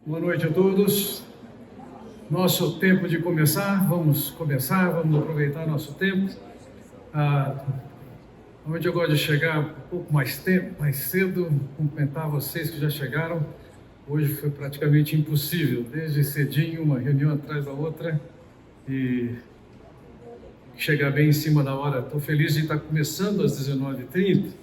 Boa noite a todos. Nosso tempo de começar, vamos aproveitar nosso tempo. Onde eu gosto de chegar um pouco mais cedo, cumprimentar vocês que já chegaram. Hoje foi praticamente impossível, desde cedinho, uma reunião atrás da outra, e chegar bem em cima da hora. Estou feliz de estar começando às 19h30.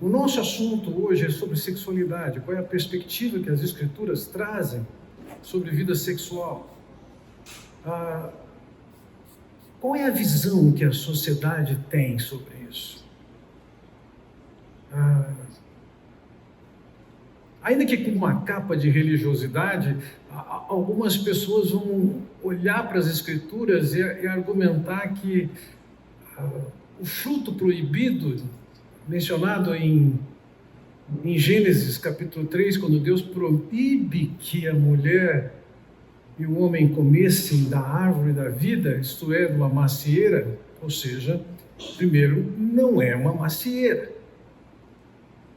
O nosso assunto hoje é sobre sexualidade. Qual é a perspectiva que as Escrituras trazem sobre vida sexual? Qual é a visão que a sociedade tem sobre isso? Ainda que com uma capa de religiosidade, algumas pessoas vão olhar para as Escrituras e argumentar que o fruto proibido mencionado em Gênesis capítulo 3, quando Deus proíbe que a mulher e o homem comessem da árvore da vida, isto é, de uma macieira, ou seja, primeiro, não é uma macieira.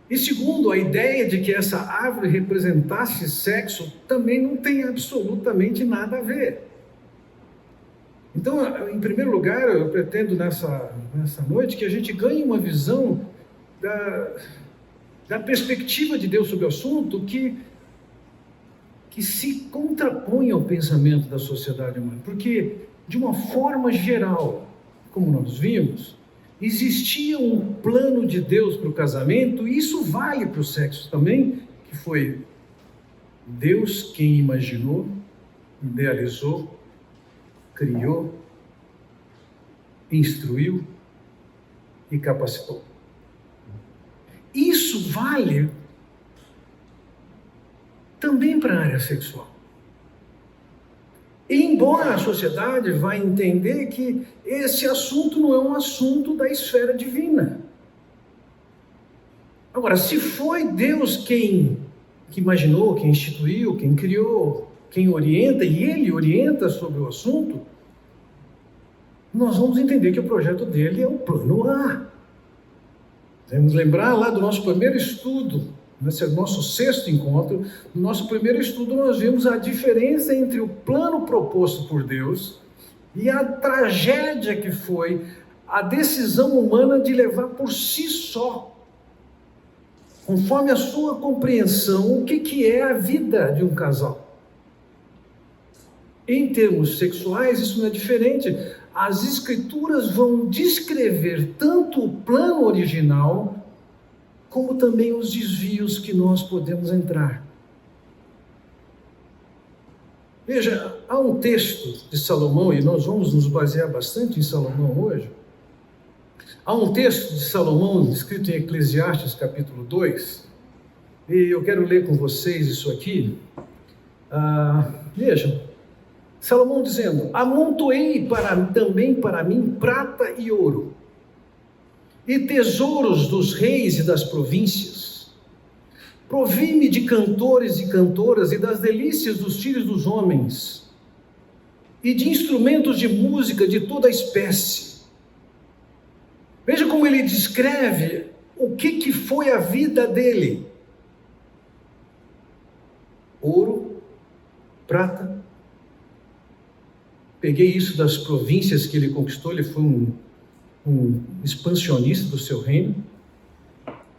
E segundo, a ideia de que essa árvore representasse sexo também não tem absolutamente nada a ver. Então, em primeiro lugar, eu pretendo nessa noite que a gente ganhe uma visão da perspectiva de Deus sobre o assunto que se contrapõe ao pensamento da sociedade humana. Porque, de uma forma geral, como nós vimos, existia um plano de Deus para o casamento, e isso vale para o sexo também, que foi Deus quem imaginou, idealizou, criou, instruiu e capacitou. Isso vale também para a área sexual. E embora a sociedade vá entender que esse assunto não é um assunto da esfera divina. Agora, se foi Deus quem imaginou, quem instituiu, quem criou, quem orienta, e Ele orienta sobre o assunto, nós vamos entender que o projeto dele é o plano A. Vamos lembrar lá do nosso primeiro estudo, nesse nosso sexto encontro. No nosso primeiro estudo nós vimos a diferença entre o plano proposto por Deus e a tragédia que foi a decisão humana de levar por si só, conforme a sua compreensão, o que é a vida de um casal. Em termos sexuais, isso não é diferente. As Escrituras vão descrever tanto o plano original, como também os desvios que nós podemos entrar. Veja, há um texto de Salomão, e nós vamos nos basear bastante em Salomão hoje. Há um texto de Salomão escrito em Eclesiastes capítulo 2, e eu quero ler com vocês isso aqui. Vejam, Salomão dizendo: amontoei também para mim prata e ouro, e tesouros dos reis e das províncias. Provi-me de cantores e cantoras e das delícias dos filhos dos homens, e de instrumentos de música de toda espécie. Veja como ele descreve o que foi a vida dele: ouro, prata. Peguei isso das províncias que ele conquistou, ele foi um expansionista do seu reino.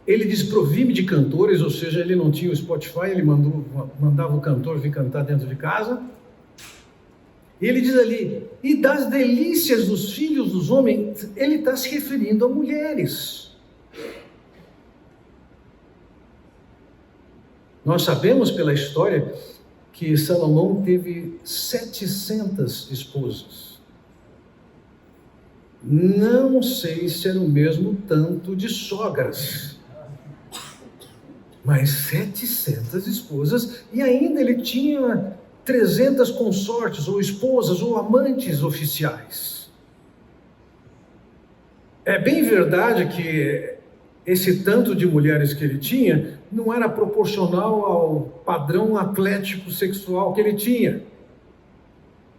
Ele diz: provi-me de cantores, ou seja, ele não tinha o Spotify, ele mandava o cantor vir cantar dentro de casa. E ele diz ali: e das delícias dos filhos dos homens. Ele está se referindo a mulheres. Nós sabemos pela história que Salomão teve 700 esposas. Não sei se era o mesmo tanto de sogras, mas 700 esposas, e ainda ele tinha 300 consortes, ou esposas, ou amantes oficiais. É bem verdade que esse tanto de mulheres que ele tinha não era proporcional ao padrão atlético sexual que ele tinha.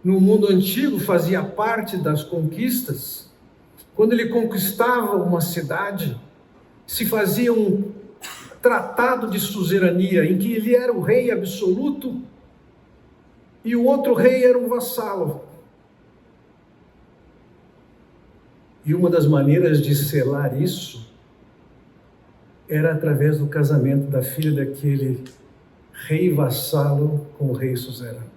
No mundo antigo, fazia parte das conquistas. Quando ele conquistava uma cidade, se fazia um tratado de suzerania, em que ele era o rei absoluto e o outro rei era um vassalo. E uma das maneiras de selar isso era através do casamento da filha daquele rei vassalo com o rei suzerano.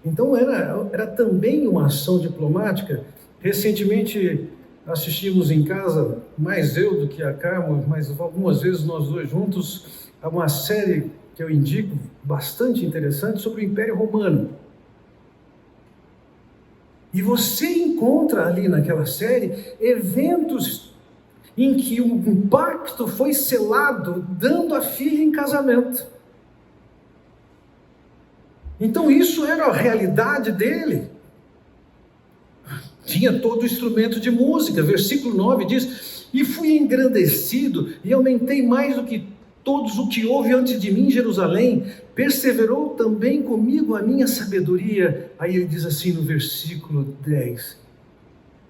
Então era também uma ação diplomática. Recentemente assistimos em casa, mais eu do que a Carmo, mas algumas vezes nós dois juntos, a uma série que eu indico, bastante interessante, sobre o Império Romano. E você encontra ali naquela série eventos em que um pacto foi selado, dando a filha em casamento. Então isso era a realidade dele. Tinha todo o instrumento de música. Versículo 9 diz: e fui engrandecido e aumentei mais do que todos o que houve antes de mim em Jerusalém. Perseverou também comigo a minha sabedoria. Aí ele diz assim no versículo 10: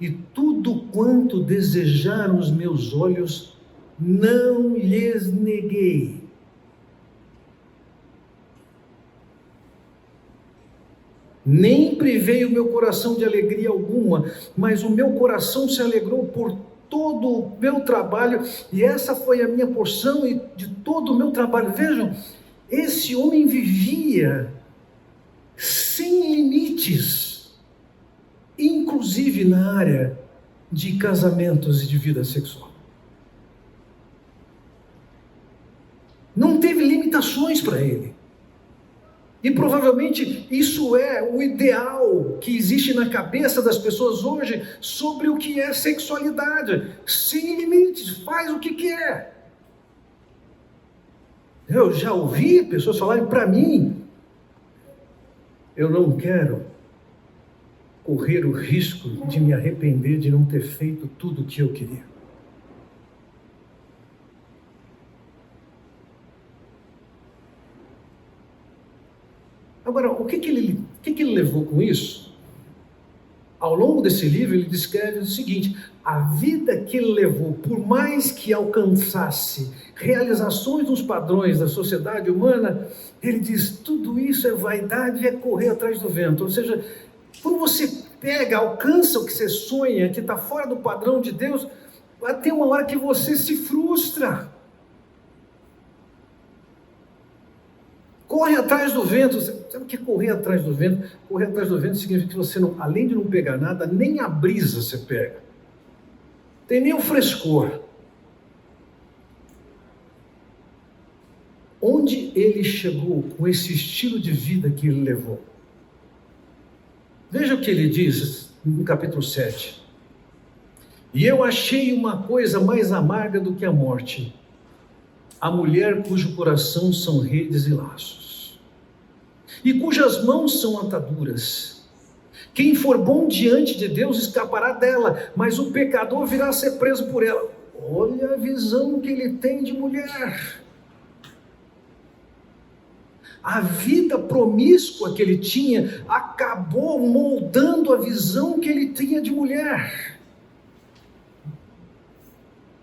e tudo quanto desejaram os meus olhos, não lhes neguei. Nem privei o meu coração de alegria alguma, mas o meu coração se alegrou por todo o meu trabalho, e essa foi a minha porção e de todo o meu trabalho. Vejam, esse homem vivia sem limites, inclusive na área de casamentos e de vida sexual. Não teve limitações para ele. E provavelmente isso é o ideal que existe na cabeça das pessoas hoje sobre o que é sexualidade. Sem limites, faz o que quer. Eu já ouvi pessoas falarem para mim: eu não quero correr o risco de me arrepender de não ter feito tudo o que eu queria. Agora, o que ele levou com isso? Ao longo desse livro, ele descreve o seguinte: a vida que ele levou, por mais que alcançasse realizações nos padrões da sociedade humana, ele diz, tudo isso é vaidade e é correr atrás do vento. Ou seja, quando você alcança o que você sonha, que está fora do padrão de Deus, vai ter uma hora que você se frustra. Corre atrás do vento. Sabe o que é correr atrás do vento? Correr atrás do vento significa que você, não, além de não pegar nada, nem a brisa você pega. Tem nem o frescor. Onde ele chegou com esse estilo de vida que ele levou? Veja o que ele diz no capítulo 7. E eu achei uma coisa mais amarga do que a morte: a mulher cujo coração são redes e laços, e cujas mãos são ataduras. Quem for bom diante de Deus escapará dela, mas o pecador virá a ser preso por ela. Olha a visão que ele tem de mulher. A vida promíscua que ele tinha acabou moldando a visão que ele tinha de mulher.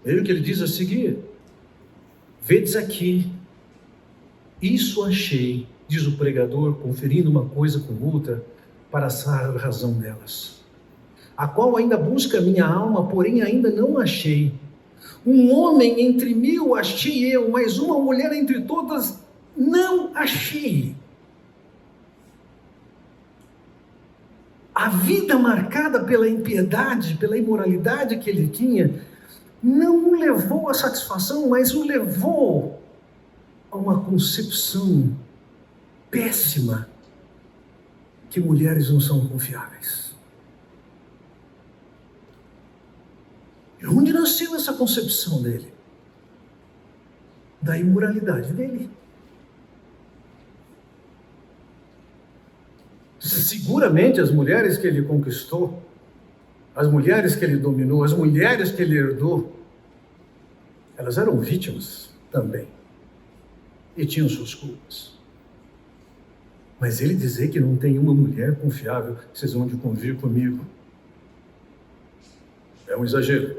Veja o que ele diz a seguir: vedes aqui, isso achei, diz o pregador, conferindo uma coisa com outra, para saber a razão delas, a qual ainda busca a minha alma, porém ainda não achei. Um homem entre 1000 achei eu, mas uma mulher entre todas não achei. A vida marcada pela impiedade, pela imoralidade que ele tinha, não o levou à satisfação, mas o levou a uma concepção péssima que mulheres não são confiáveis. E onde nasceu essa concepção dele? Da imoralidade dele. Seguramente as mulheres que ele conquistou, as mulheres que ele dominou, as mulheres que ele herdou, elas eram vítimas também, e tinham suas culpas. Mas ele dizer que não tem uma mulher confiável, vocês vão de convir comigo, é um exagero.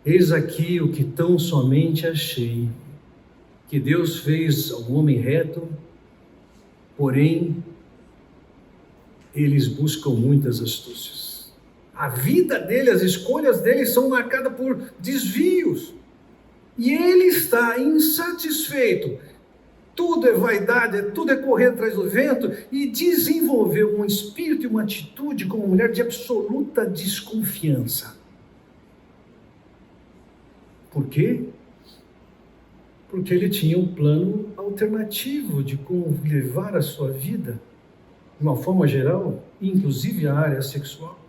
Eis aqui o que tão somente achei, que Deus fez ao homem reto, porém eles buscam muitas astúcias. A vida dele, as escolhas dele são marcadas por desvios. E ele está insatisfeito. Tudo é vaidade, tudo é correr atrás do vento, e desenvolveu um espírito e uma atitude como mulher de absoluta desconfiança. Por quê? Porque ele tinha um plano alternativo de como levar a sua vida, de uma forma geral, inclusive a área sexual.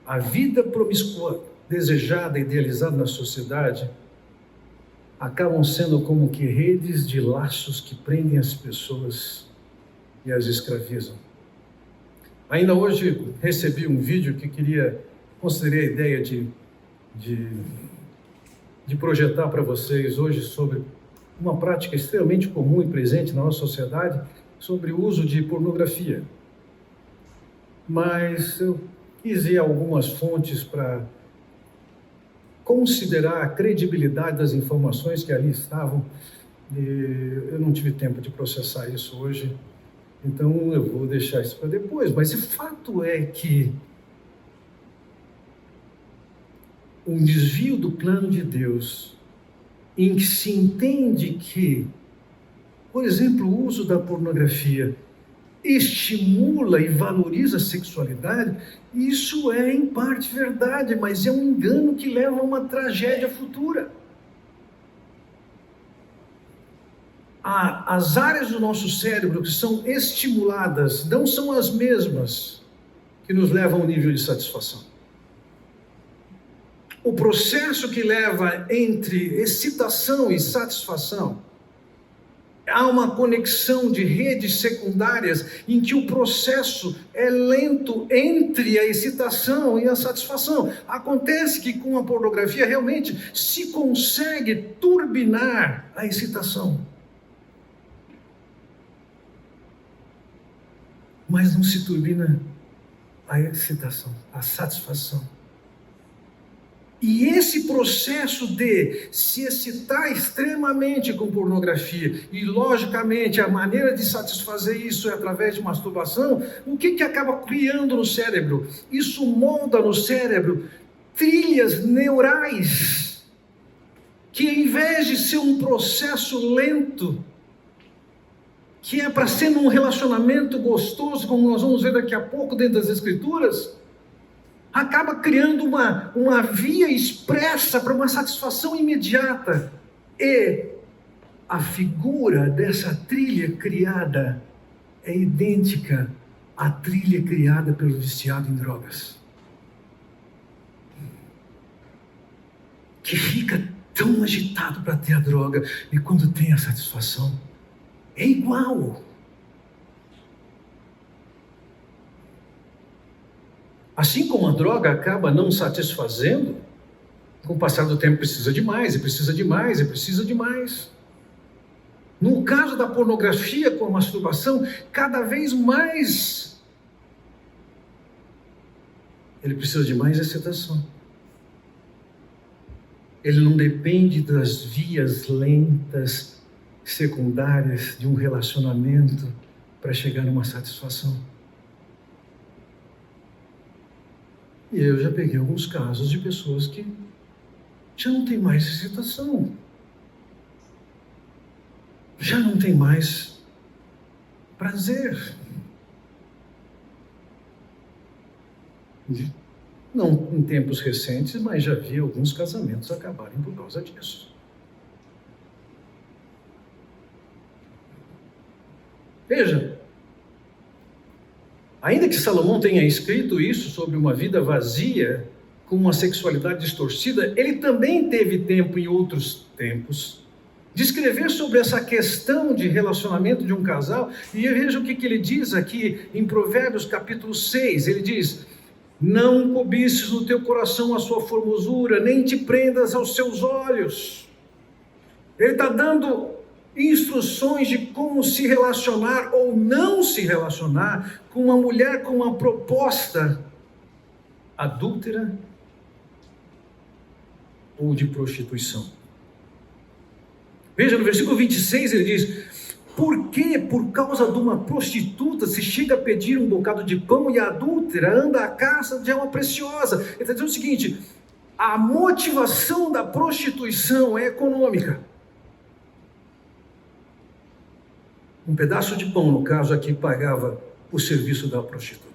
A vida promíscua, desejada e idealizada na sociedade, acabam sendo como que redes de laços que prendem as pessoas e as escravizam. Ainda hoje recebi um vídeo que considerei a ideia de projetar para vocês hoje sobre uma prática extremamente comum e presente na nossa sociedade, sobre o uso de pornografia. Mas eu quis ir a algumas fontes para considerar a credibilidade das informações que ali estavam. Eu não tive tempo de processar isso hoje, então eu vou deixar isso para depois. Mas o fato é que um desvio do plano de Deus, em que se entende que, por exemplo, o uso da pornografia estimula e valoriza a sexualidade, isso é em parte verdade, mas é um engano que leva a uma tragédia futura. As áreas do nosso cérebro que são estimuladas não são as mesmas que nos levam ao nível de satisfação. O processo que leva entre excitação e satisfação, há uma conexão de redes secundárias em que o processo é lento entre a excitação e a satisfação. Acontece que com a pornografia realmente se consegue turbinar a excitação, mas não se turbina a excitação, a satisfação. E esse processo de se excitar extremamente com pornografia, e logicamente a maneira de satisfazer isso é através de masturbação, o que acaba criando no cérebro? Isso molda no cérebro trilhas neurais, que em vez de ser um processo lento, que é para ser num relacionamento gostoso, como nós vamos ver daqui a pouco dentro das Escrituras, acaba criando uma via expressa para uma satisfação imediata. E a figura dessa trilha criada é idêntica à trilha criada pelo viciado em drogas, que fica tão agitado para ter a droga, e quando tem a satisfação, é igual. Assim como a droga acaba não satisfazendo, com o passar do tempo precisa de mais, e precisa de mais, e precisa de mais. No caso da pornografia com a masturbação, cada vez mais ele precisa de mais excitação. Ele não depende das vias lentas, secundárias de um relacionamento para chegar numa satisfação. E eu já peguei alguns casos de pessoas que já não tem mais excitação, já não tem mais prazer. Não em tempos recentes, mas já vi alguns casamentos acabarem por causa disso. Veja, ainda que Salomão tenha escrito isso sobre uma vida vazia, com uma sexualidade distorcida, ele também teve tempo em outros tempos de escrever sobre essa questão de relacionamento de um casal. E veja o que ele diz aqui em Provérbios capítulo 6, ele diz: não cobices no teu coração a sua formosura, nem te prendas aos seus olhos. Ele está dando instruções de como se relacionar ou não se relacionar com uma mulher com uma proposta adúltera ou de prostituição. Veja, no versículo 26 ele diz: por que por causa de uma prostituta se chega a pedir um bocado de pão e a adúltera anda à caça de uma preciosa? Ele está dizendo o seguinte: a motivação da prostituição é econômica. Um pedaço de pão, no caso aqui, pagava o serviço da prostituta.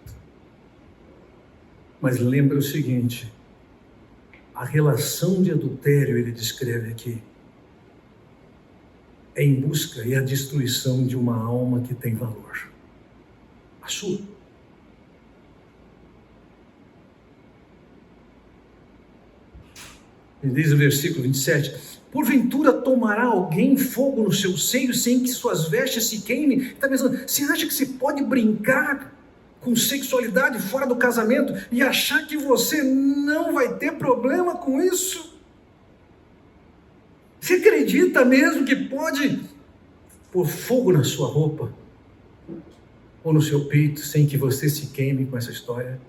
Mas lembra o seguinte: a relação de adultério, ele descreve aqui, é em busca e a destruição de uma alma que tem valor. A sua. Ele diz no versículo 27, porventura tomará alguém fogo no seu seio sem que suas vestes se queimem? Está pensando, você acha que você pode brincar com sexualidade fora do casamento e achar que você não vai ter problema com isso? Você acredita mesmo que pode pôr fogo na sua roupa ou no seu peito sem que você se queime com essa história?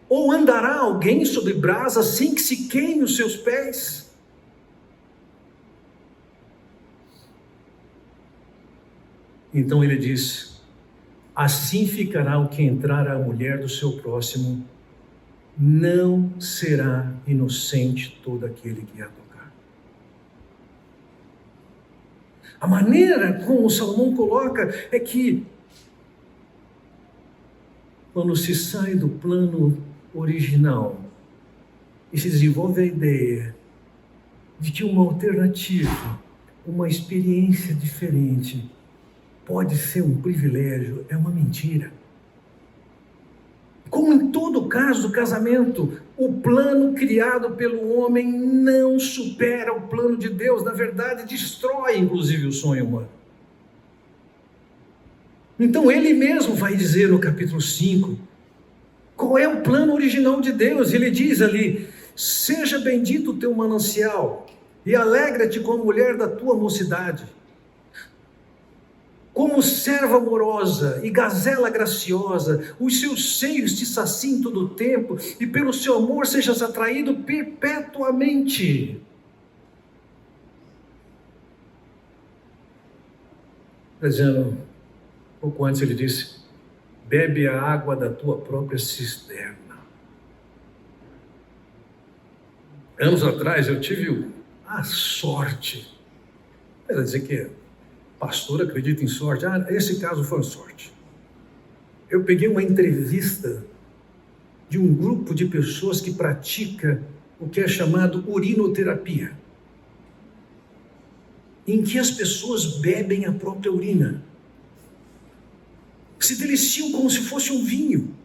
Ou andará alguém sobre brasa sem que se queime os seus pés? Então ele diz: assim ficará o que entrar a mulher do seu próximo, não será inocente todo aquele que a tocar. A maneira como Salomão coloca é que, quando se sai do plano original e se desenvolve a ideia de que uma alternativa, uma experiência diferente pode ser um privilégio, é uma mentira. Como em todo caso do casamento, o plano criado pelo homem não supera o plano de Deus. Na verdade, destrói inclusive o sonho humano. Então ele mesmo vai dizer no capítulo 5, qual é o plano original de Deus. Ele diz ali: seja bendito o teu manancial, e alegra-te com a mulher da tua mocidade. Como serva amorosa e gazela graciosa, os seus seios te saciem todo o tempo, e pelo seu amor sejas atraído perpetuamente. Dizendo, pouco antes ele disse: bebe a água da tua própria cisterna. Anos atrás eu tive a sorte, quer dizer que pastor acredita em sorte, esse caso foi sorte. Eu peguei uma entrevista de um grupo de pessoas que pratica o que é chamado urinoterapia, em que as pessoas bebem a própria urina, se deliciam como se fosse um vinho,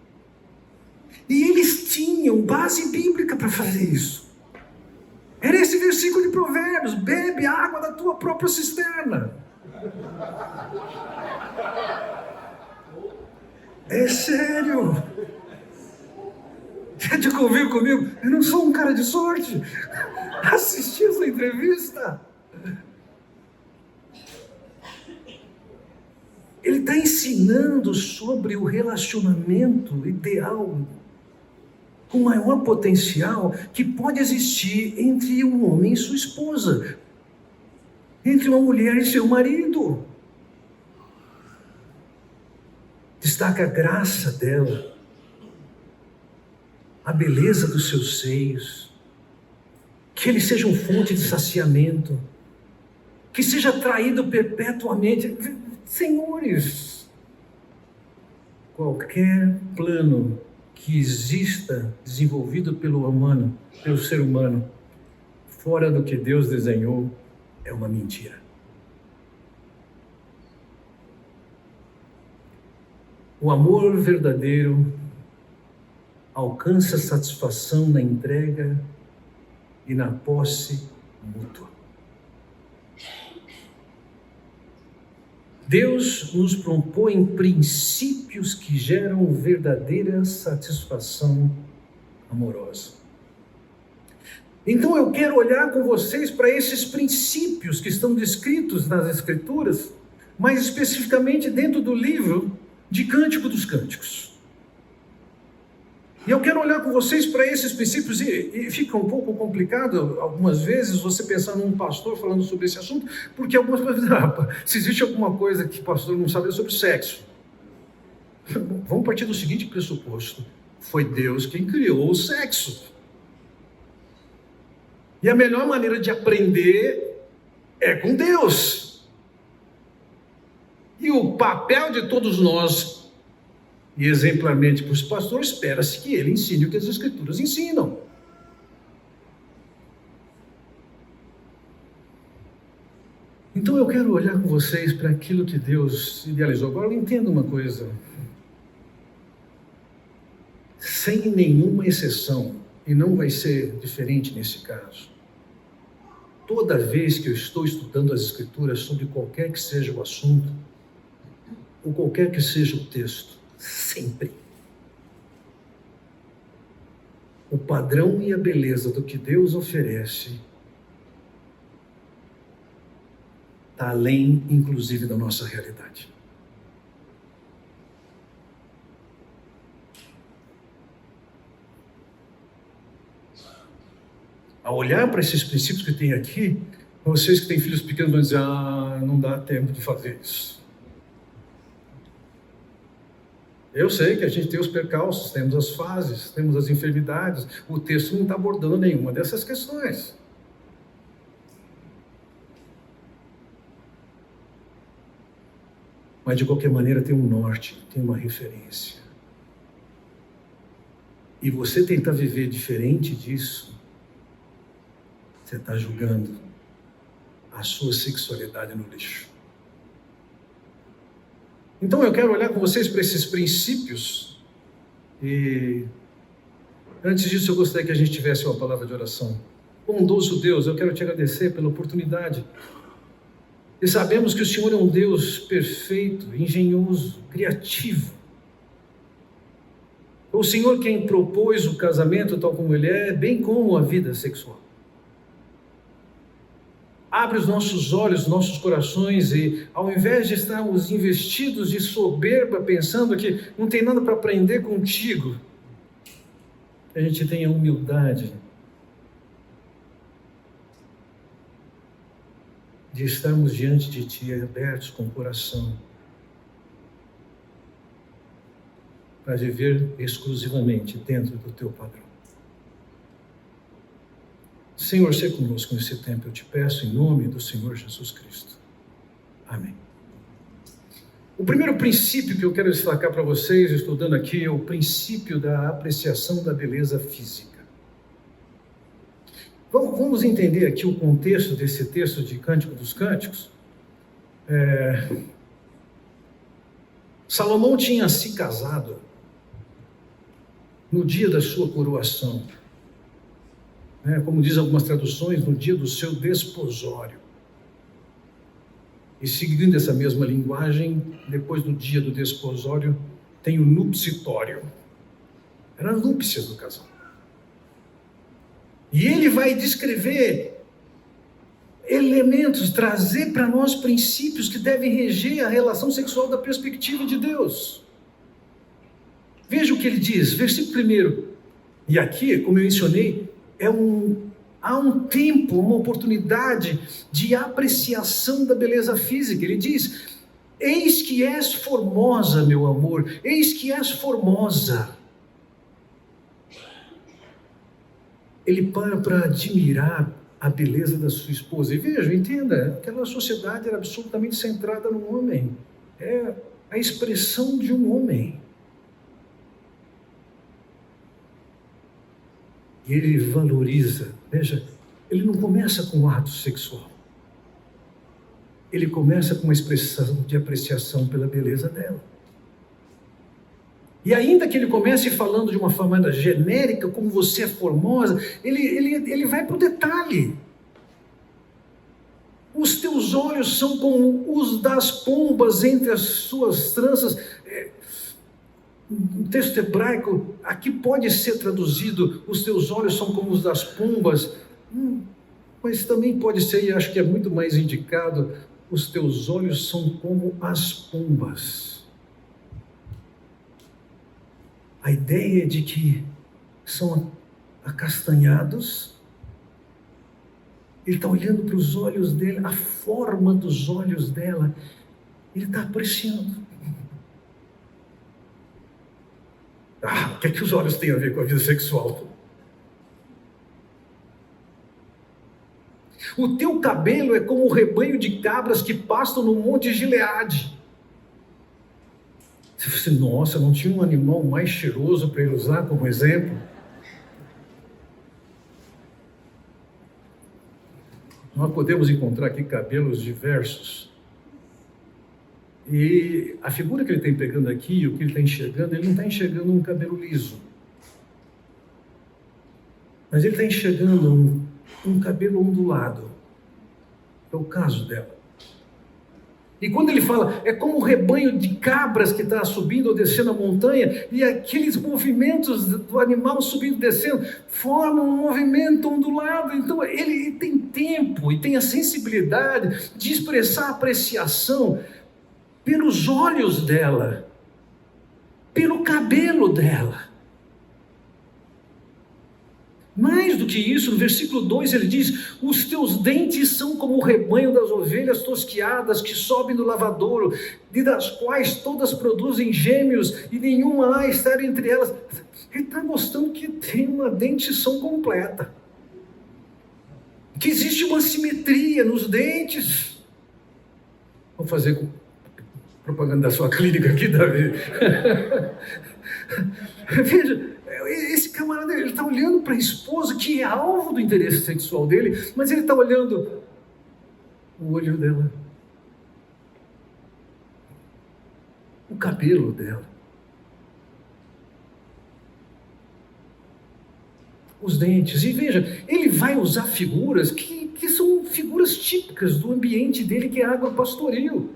e eles tinham base bíblica para fazer isso. Era esse versículo de Provérbios: bebe a água da tua própria cisterna. É sério. Gente, convive comigo, eu não sou um cara de sorte. Assisti essa entrevista. Ele está ensinando sobre o relacionamento ideal, com maior potencial que pode existir entre um homem e sua esposa, entre uma mulher e seu marido. Destaca a graça dela, a beleza dos seus seios, que eles sejam fonte de saciamento, que seja atraído perpetuamente. Senhores, qualquer plano que exista desenvolvido pelo ser humano, fora do que Deus desenhou, é uma mentira. O amor verdadeiro alcança satisfação na entrega e na posse mútua. Deus nos propõe princípios que geram verdadeira satisfação amorosa. Então eu quero olhar com vocês para esses princípios que estão descritos nas Escrituras, mais especificamente dentro do livro de Cântico dos Cânticos. E eu quero olhar com vocês para esses princípios, e fica um pouco complicado algumas vezes você pensar num pastor falando sobre esse assunto, porque algumas pessoas dizem, se existe alguma coisa que o pastor não sabe é sobre sexo. Vamos partir do seguinte pressuposto: foi Deus quem criou o sexo. E a melhor maneira de aprender é com Deus. E o papel de todos nós, e exemplarmente para os pastores, espera-se que ele ensine o que as Escrituras ensinam. Então eu quero olhar com vocês para aquilo que Deus idealizou. Agora entenda uma coisa. Sem nenhuma exceção, e não vai ser diferente nesse caso, toda vez que eu estou estudando as Escrituras sobre qualquer que seja o assunto, ou qualquer que seja o texto, sempre o padrão e a beleza do que Deus oferece está além, inclusive, da nossa realidade. A olhar para esses princípios que tem aqui, vocês que têm filhos pequenos vão dizer, não dá tempo de fazer isso. Eu sei que a gente tem os percalços, temos as fases, temos as enfermidades, o texto não está abordando nenhuma dessas questões. Mas de qualquer maneira tem um norte, tem uma referência. E você tentar viver diferente disso, você está julgando a sua sexualidade no lixo. Então eu quero olhar com vocês para esses princípios. E antes disso eu gostaria que a gente tivesse uma palavra de oração. Bondoso Deus, eu quero te agradecer pela oportunidade. E sabemos que o Senhor é um Deus perfeito, engenhoso, criativo. O Senhor quem propôs o casamento tal como ele é, bem como a vida sexual. Abre os nossos olhos, nossos corações e, ao invés de estarmos investidos de soberba, pensando que não tem nada para aprender contigo, a gente tenha humildade de estarmos diante de Ti, abertos com o coração, para viver exclusivamente dentro do Teu padrão. Senhor, seja conosco nesse tempo, eu te peço em nome do Senhor Jesus Cristo. Amém. O primeiro princípio que eu quero destacar para vocês, estudando aqui, é o princípio da apreciação da beleza física. Vamos entender aqui o contexto desse texto de Cântico dos Cânticos. Salomão tinha se casado no dia da sua coroação. Como diz algumas traduções, no dia do seu desposório. E seguindo essa mesma linguagem, depois do dia do desposório, tem o nupcitório. Era a núpcias do casal. E ele vai descrever elementos, trazer para nós princípios que devem reger a relação sexual da perspectiva de Deus. Veja o que ele diz, versículo 1. E aqui, como eu mencionei, há um tempo, uma oportunidade de apreciação da beleza física. Ele diz, eis que és formosa, meu amor, eis que és formosa. Ele para admirar a beleza da sua esposa. E veja, entenda, aquela sociedade era absolutamente centrada no homem. É a expressão de um homem. E ele valoriza, veja, ele não começa com um ato sexual. Ele começa com uma expressão de apreciação pela beleza dela. E ainda que ele comece falando de uma forma genérica, como você é formosa, ele vai para o detalhe. Os teus olhos são como os das pombas entre as suas tranças. No texto hebraico, aqui pode ser traduzido, os teus olhos são como os das pombas, mas também pode ser, e acho que é muito mais indicado, os teus olhos são como as pombas. A ideia é de que são acastanhados. Ele está olhando para os olhos dele, a forma dos olhos dela, ele está apreciando. O que os olhos têm a ver com a vida sexual? O teu cabelo é como um rebanho de cabras que pastam no monte Gileade. Você, nossa, não tinha um animal mais cheiroso para ele usar como exemplo? Nós podemos encontrar aqui cabelos diversos. E a figura que ele está pegando aqui, o que ele está enxergando, ele não está enxergando um cabelo liso. Mas ele está enxergando um cabelo ondulado. É o caso dela. E quando ele fala, é como um rebanho de cabras que está subindo ou descendo a montanha, e aqueles movimentos do animal subindo e descendo formam um movimento ondulado. Então ele tem tempo e tem a sensibilidade de expressar apreciação pelos olhos dela, pelo cabelo dela. Mais do que isso, no versículo 2 ele diz, os teus dentes são como o rebanho das ovelhas tosquiadas que sobem do lavadouro, e das quais todas produzem gêmeos, e nenhuma há estar entre elas. Ele está mostrando que tem uma dentição completa, que existe uma simetria nos dentes. Vou fazer propaganda da sua clínica aqui, Davi. Veja, esse camarada, ele está olhando para a esposa que é alvo do interesse sexual dele, mas ele está olhando o olho dela, o cabelo dela, os dentes. E veja, ele vai usar figuras que são figuras típicas do ambiente dele, que é agropastoril.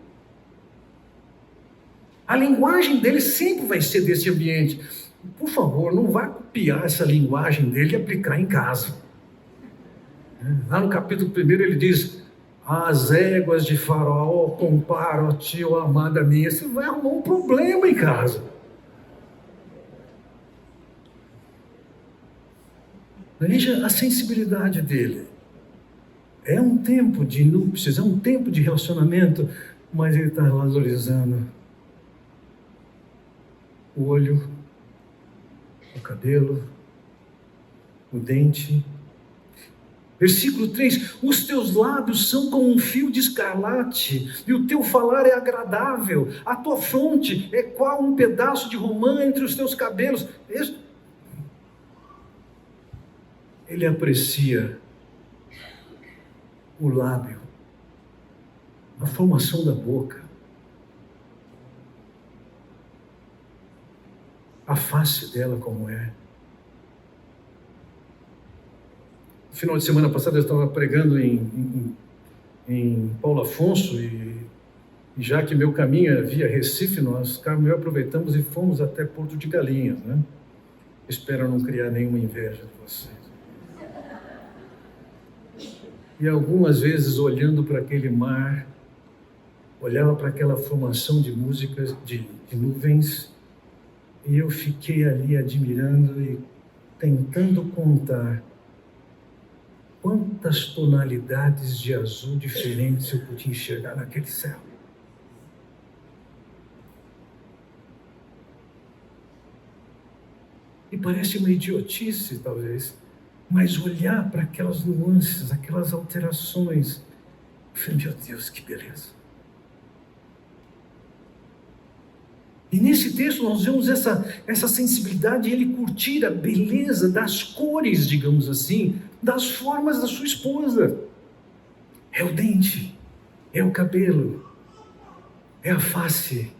A linguagem dele sempre vai ser desse ambiente. Por favor, não vá copiar essa linguagem dele e aplicar em casa. Lá no capítulo 1 ele diz, as éguas de Faraó comparam a ti, ó amada minha. Você vai arrumar um problema em casa. Veja a sensibilidade dele. É um tempo de núpcias, é um tempo de relacionamento, mas ele está valorizando o olho, o cabelo, o dente. Versículo 3, os teus lábios são como um fio de escarlate, e o teu falar é agradável, a tua fronte é qual um pedaço de romã entre os teus cabelos. Ele aprecia o lábio, a formação da boca, a face dela como é. No final de semana passada eu estava pregando em Paulo Afonso, e já que meu caminho é via Recife, nós, Carmen e eu, aproveitamos e fomos até Porto de Galinhas, né? Espero não criar nenhuma inveja de vocês. E algumas vezes, olhando para aquele mar, olhava para aquela formação de músicas, de nuvens, e eu fiquei ali admirando e tentando contar quantas tonalidades de azul diferentes eu podia enxergar naquele céu. E parece uma idiotice, talvez, mas olhar para aquelas nuances, aquelas alterações, eu falei, meu Deus, que beleza. E nesse texto nós vemos essa sensibilidade, ele curtir a beleza das cores, digamos assim, das formas da sua esposa. É o dente, é o cabelo, é a face,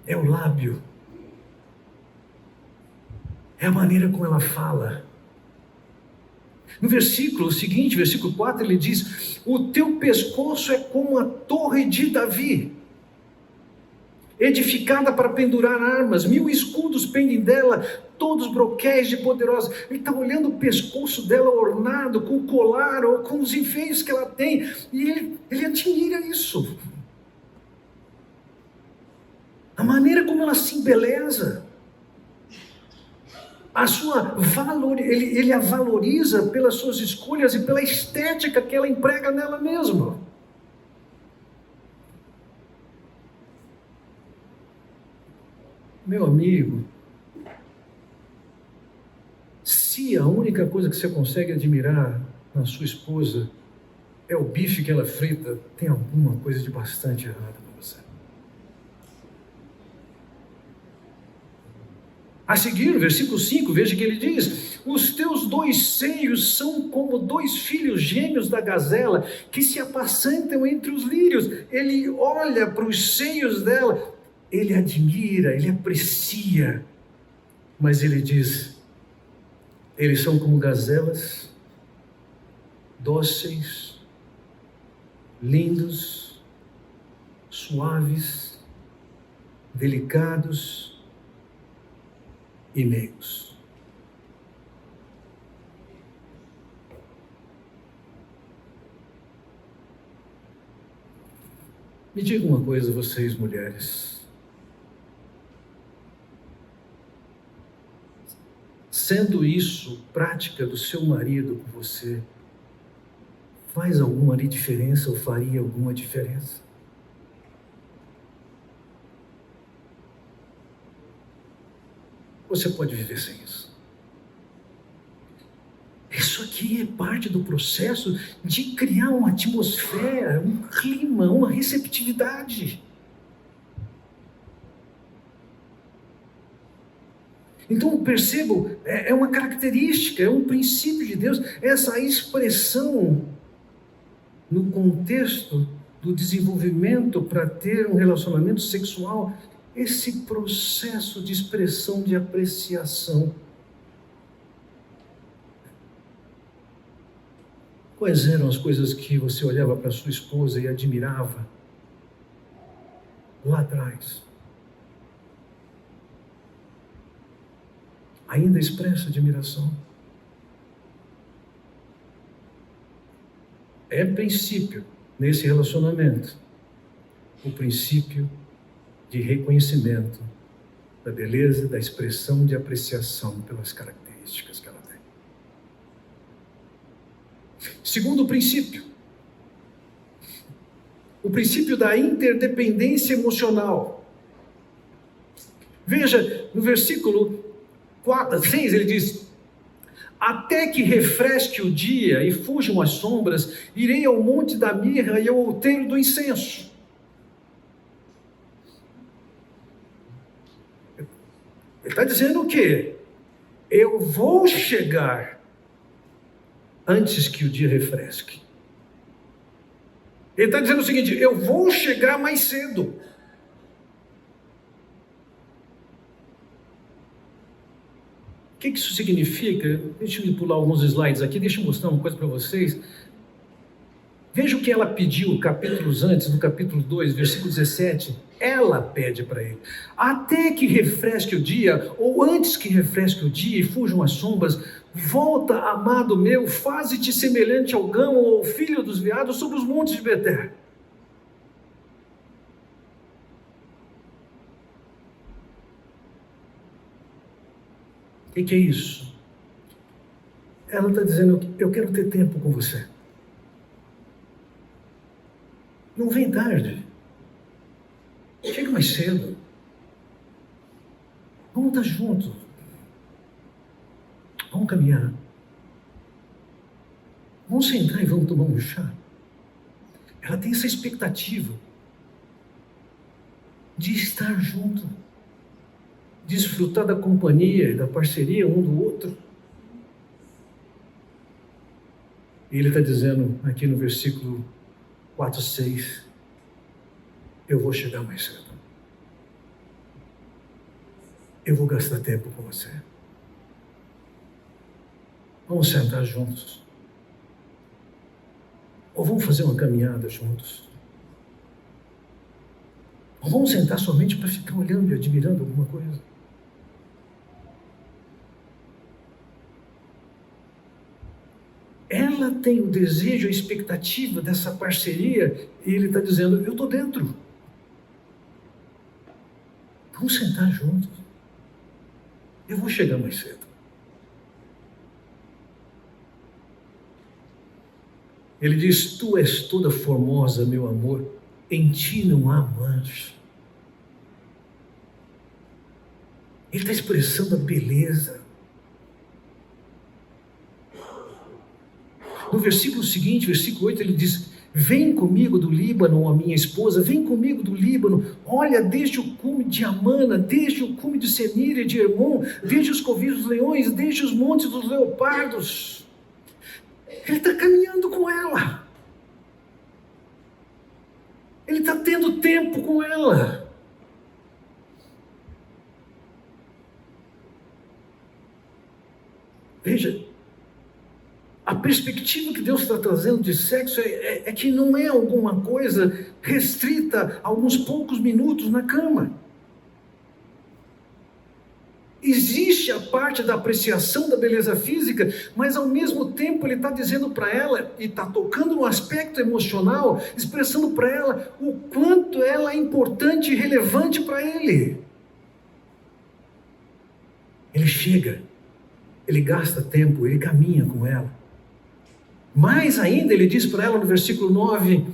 é o lábio, é a maneira como ela fala. No versículo seguinte, versículo 4, ele diz, o teu pescoço é como a torre de Davi, edificada para pendurar armas, 1000 escudos pendem dela, todos broquéis de poderosa. Ele está olhando o pescoço dela ornado com o colar ou com os enfeios que ela tem, e ele admira isso. A maneira como ela se embeleza, Ele a valoriza pelas suas escolhas e pela estética que ela emprega nela mesma. Meu amigo, se a única coisa que você consegue admirar na sua esposa é o bife que ela frita, tem alguma coisa de bastante errada com você. A seguir, no versículo 5, veja que ele diz: os teus 2 seios são como 2 filhos gêmeos da gazela, que se apacentam entre os lírios. Ele olha para os seios dela, ele admira, ele aprecia, mas ele diz: eles são como gazelas, dóceis, lindos, suaves, delicados e meigos. Me diga uma coisa, vocês mulheres. Sendo isso prática do seu marido com você, faz alguma diferença ou faria alguma diferença? Você pode viver sem isso. Isso aqui é parte do processo de criar uma atmosfera, um clima, uma receptividade. Então, percebo, é uma característica, é um princípio de Deus, essa expressão no contexto do desenvolvimento para ter um relacionamento sexual, esse processo de expressão de apreciação. Quais eram as coisas que você olhava para sua esposa e admirava lá atrás? Ainda expressa admiração? É princípio nesse relacionamento, o princípio de reconhecimento da beleza, da expressão de apreciação pelas características que ela tem. Segundo princípio, o princípio da interdependência emocional. Veja, no versículo 6 ele diz: até que refresque o dia e fujam as sombras, irei ao monte da mirra e ao outeiro do incenso. Ele está dizendo o quê? Eu vou chegar antes que o dia refresque. Ele está dizendo o seguinte: eu vou chegar mais cedo. O que isso significa? Deixa eu pular alguns slides aqui, deixa eu mostrar uma coisa para vocês. Veja o que ela pediu capítulos antes, no capítulo 2, versículo 17. Ela pede para ele: até que refresque o dia, ou antes que refresque o dia e fujam as sombras, volta, amado meu, faze-te semelhante ao gamo ou ao filho dos veados sobre os montes de Betel. O que é isso? Ela está dizendo: eu quero ter tempo com você. Não vem tarde. Chega mais cedo. Vamos estar juntos. Vamos caminhar. Vamos sentar e vamos tomar um chá. Ela tem essa expectativa de estar junto, desfrutar da companhia e da parceria um do outro. E ele está dizendo aqui no versículo 4, 6, eu vou chegar mais cedo. Eu vou gastar tempo com você. Vamos sentar juntos. Ou vamos fazer uma caminhada juntos. Ou vamos sentar somente para ficar olhando e admirando alguma coisa. Ela tem o desejo, a expectativa dessa parceria, e ele está dizendo: eu estou dentro. Vamos sentar juntos. Eu vou chegar mais cedo. Ele diz: tu és toda formosa, meu amor, em ti não há mancha. Ele está expressando a beleza. No versículo seguinte, versículo 8, ele diz: vem comigo do Líbano, a minha esposa, vem comigo do Líbano, olha, desde o cume de Amana, desde o cume de Senir e de Hermon, desde os covis dos leões, desde os montes dos leopardos. Ele está caminhando com ela. Ele está tendo tempo com ela. Veja, a perspectiva que Deus está trazendo de sexo é que não é alguma coisa restrita a alguns poucos minutos na cama. Existe a parte da apreciação da beleza física, mas ao mesmo tempo ele está dizendo para ela, e está tocando no aspecto emocional, expressando para ela o quanto ela é importante e relevante para ele. Ele chega, ele gasta tempo, ele caminha com ela. Mais ainda, ele diz para ela no versículo 9,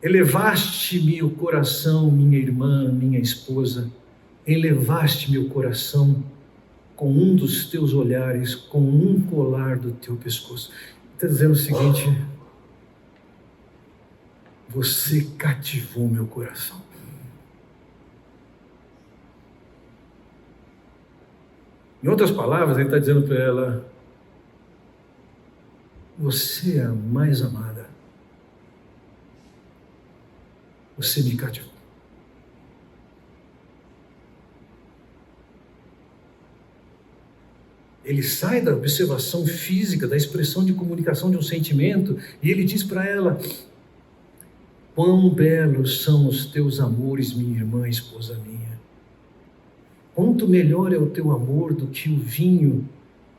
elevaste-me o coração, minha irmã, minha esposa, elevaste meu coração com um dos teus olhares, com um colar do teu pescoço. Está dizendo o seguinte: você cativou meu coração. Em outras palavras, ele está dizendo para ela: você é a mais amada. Você me cativou. Ele sai da observação física, da expressão de comunicação de um sentimento, e ele diz para ela: quão belos são os teus amores, minha irmã, esposa minha. Quanto melhor é o teu amor do que o vinho,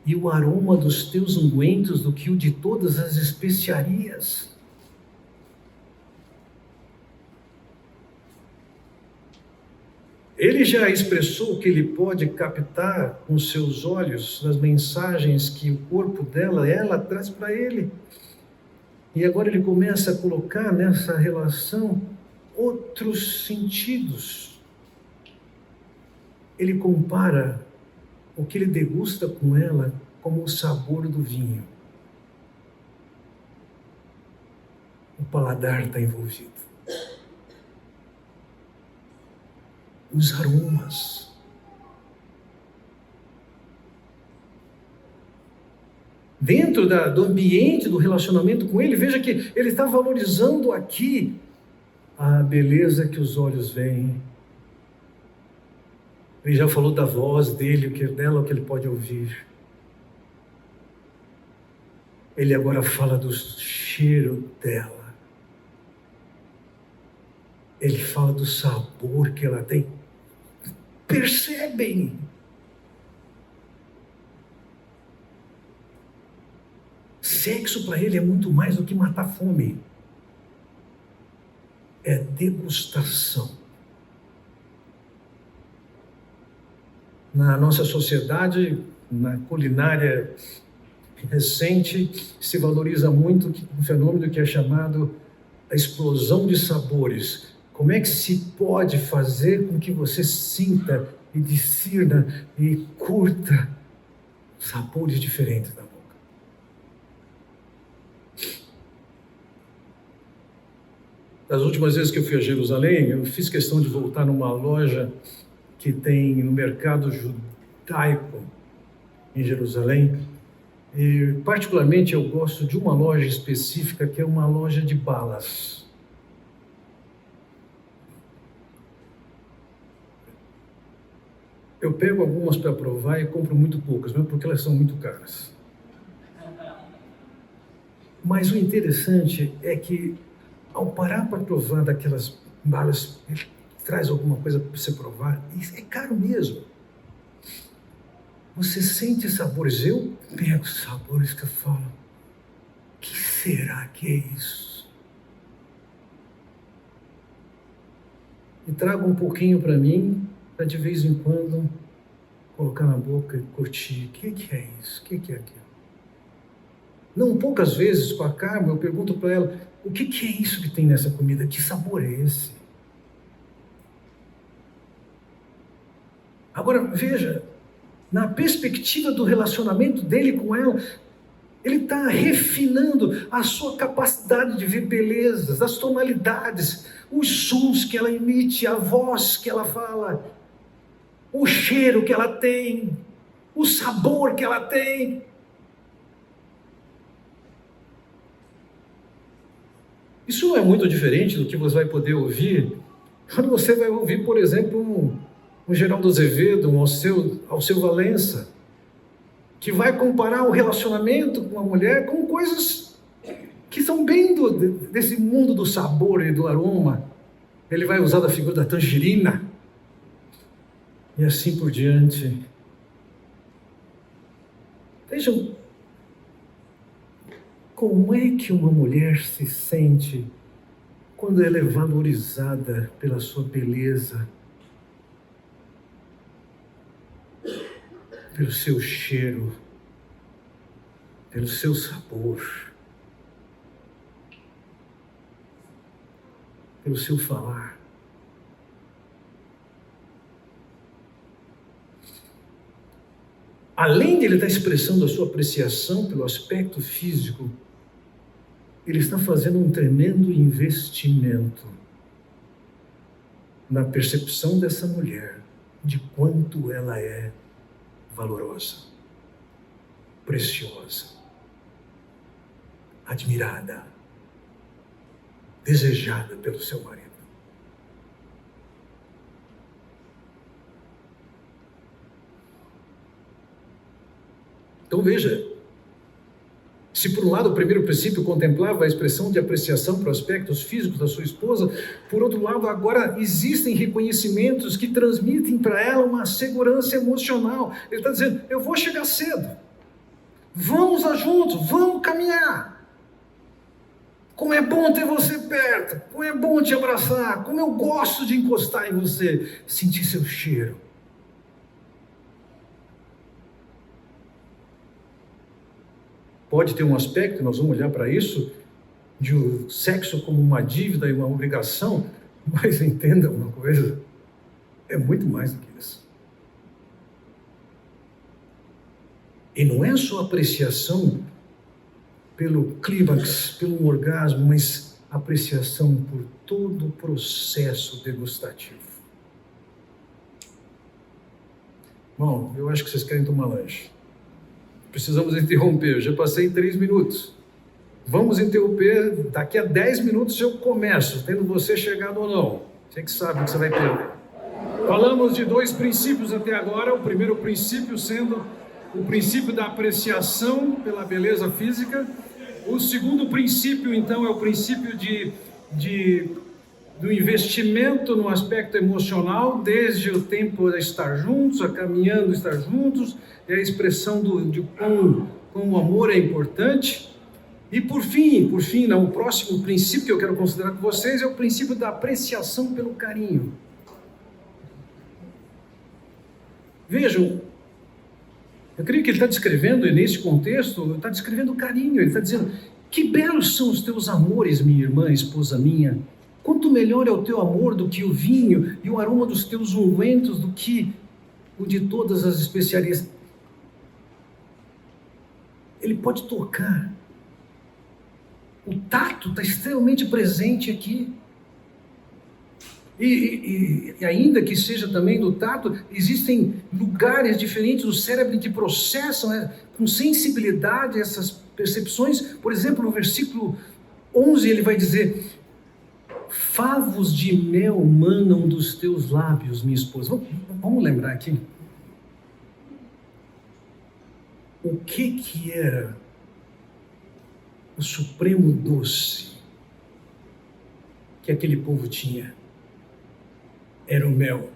e o aroma dos teus ungüentos do que o de todas as especiarias. Ele já expressou que ele pode captar com seus olhos as mensagens que o corpo dela, ela traz para ele. E agora ele começa a colocar nessa relação outros sentidos. Ele compara o que ele degusta com ela como o sabor do vinho. O paladar está envolvido. Os aromas. Dentro do ambiente do relacionamento com ele, veja que ele está valorizando aqui a beleza que os olhos veem. Ele já falou da voz dele, dela, o que ele pode ouvir. Ele agora fala do cheiro dela. Ele fala do sabor que ela tem. Percebem? Sexo para ele é muito mais do que matar fome. É degustação. Na nossa sociedade, na culinária recente, se valoriza muito um fenômeno que é chamado a explosão de sabores. Como é que se pode fazer com que você sinta e discirna e curta sabores diferentes na boca? Das últimas vezes que eu fui a Jerusalém, eu fiz questão de voltar numa loja que tem no mercado judaico em Jerusalém. E particularmente eu gosto de uma loja específica que é uma loja de balas. Eu pego algumas para provar e compro muito poucas, mesmo porque elas são muito caras. Mas o interessante é que, ao parar para provar daquelas balas, traz alguma coisa para você provar, e é caro mesmo. Você sente sabores, eu pego sabores que eu falo, o que será que é isso? E trago um pouquinho para mim, para de vez em quando colocar na boca e curtir. O que é isso? O que é aquilo? Não poucas vezes com a Carmen, eu pergunto para ela, o que é isso que tem nessa comida? Que sabor é esse? Agora, veja, na perspectiva do relacionamento dele com ela, ele está refinando a sua capacidade de ver belezas, as tonalidades, os sons que ela emite, a voz que ela fala, o cheiro que ela tem, o sabor que ela tem. Isso não é muito diferente do que você vai poder ouvir quando você vai ouvir, por exemplo, um Geraldo Azevedo, um Alceu Valença, que vai comparar o relacionamento com a mulher com coisas que são bem desse mundo do sabor e do aroma. Ele vai usar da figura da tangerina e assim por diante. Vejam, como é que uma mulher se sente quando ela é valorizada pela sua beleza, pelo seu cheiro, pelo seu sabor, pelo seu falar. Além de ele estar expressando a sua apreciação pelo aspecto físico, ele está fazendo um tremendo investimento na percepção dessa mulher de quanto ela é valorosa, preciosa, admirada, desejada pelo seu marido. Então veja, se por um lado o primeiro princípio contemplava a expressão de apreciação para aspectos físicos da sua esposa, por outro lado agora existem reconhecimentos que transmitem para ela uma segurança emocional. Ele está dizendo, eu vou chegar cedo, vamos lá juntos, vamos caminhar. Como é bom ter você perto, como é bom te abraçar, como eu gosto de encostar em você, sentir seu cheiro. Pode ter um aspecto, nós vamos olhar para isso, de o sexo como uma dívida e uma obrigação, mas entenda uma coisa, é muito mais do que isso. E não é só apreciação pelo clímax, pelo orgasmo, mas apreciação por todo o processo degustativo. Bom, eu acho que vocês querem tomar lanche. Precisamos interromper, eu já passei 3 minutos. Vamos interromper, daqui a 10 minutos eu começo, tendo você chegado ou não. Você que sabe o que você vai perder. Falamos de 2 princípios até agora, o primeiro princípio sendo o princípio da apreciação pela beleza física. O segundo princípio, então, é o princípio do investimento no aspecto emocional, desde o tempo de estar juntos, a caminhando, estar juntos, e a expressão de como o amor é importante. E por fim, não, o próximo princípio que eu quero considerar com vocês é o princípio da apreciação pelo carinho. Vejam, eu creio que ele está descrevendo, e nesse contexto, ele está descrevendo o carinho, ele está dizendo, que belos são os teus amores, minha irmã, esposa minha, quanto melhor é o teu amor do que o vinho, e o aroma dos teus ungüentos do que o de todas as especiarias. Ele pode tocar. O tato está extremamente presente aqui. E ainda que seja também do tato, existem lugares diferentes do cérebro que processam com sensibilidade essas percepções. Por exemplo, no versículo 11 ele vai dizer, favos de mel manam dos teus lábios, minha esposa. Vamos lembrar aqui. O que era o supremo doce que aquele povo tinha? Era o mel.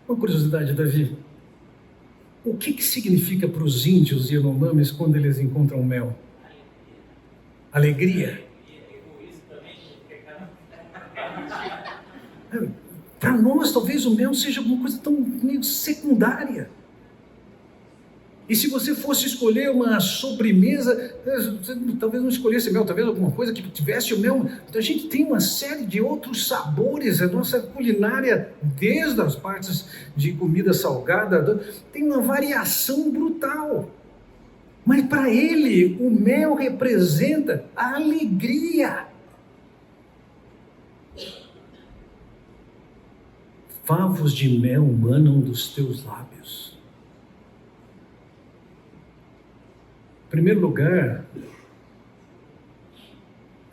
Uma curiosidade, Davi. O que significa para os índios Yanomamis quando eles encontram mel? Alegria. Para nós, talvez o mel seja alguma coisa tão meio secundária. E se você fosse escolher uma sobremesa, você talvez não escolhesse mel, talvez alguma coisa que tivesse o mel. Então a gente tem uma série de outros sabores, a nossa culinária, desde as partes de comida salgada, tem uma variação brutal. Mas para ele, o mel representa a alegria. Favos de mel manam dos teus lábios. Em primeiro lugar,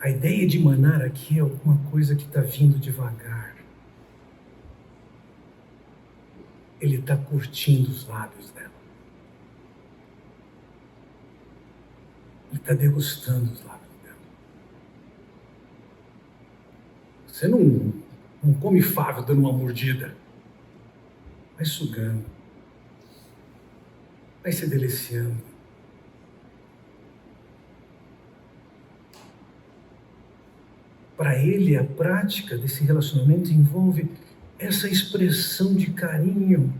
a ideia de manar aqui é alguma coisa que está vindo devagar. Ele está curtindo os lábios dela. Ele está degustando os lábios dela. Você não come favo dando uma mordida. Vai sugando. Vai se deliciando. Para ele, a prática desse relacionamento envolve essa expressão de carinho.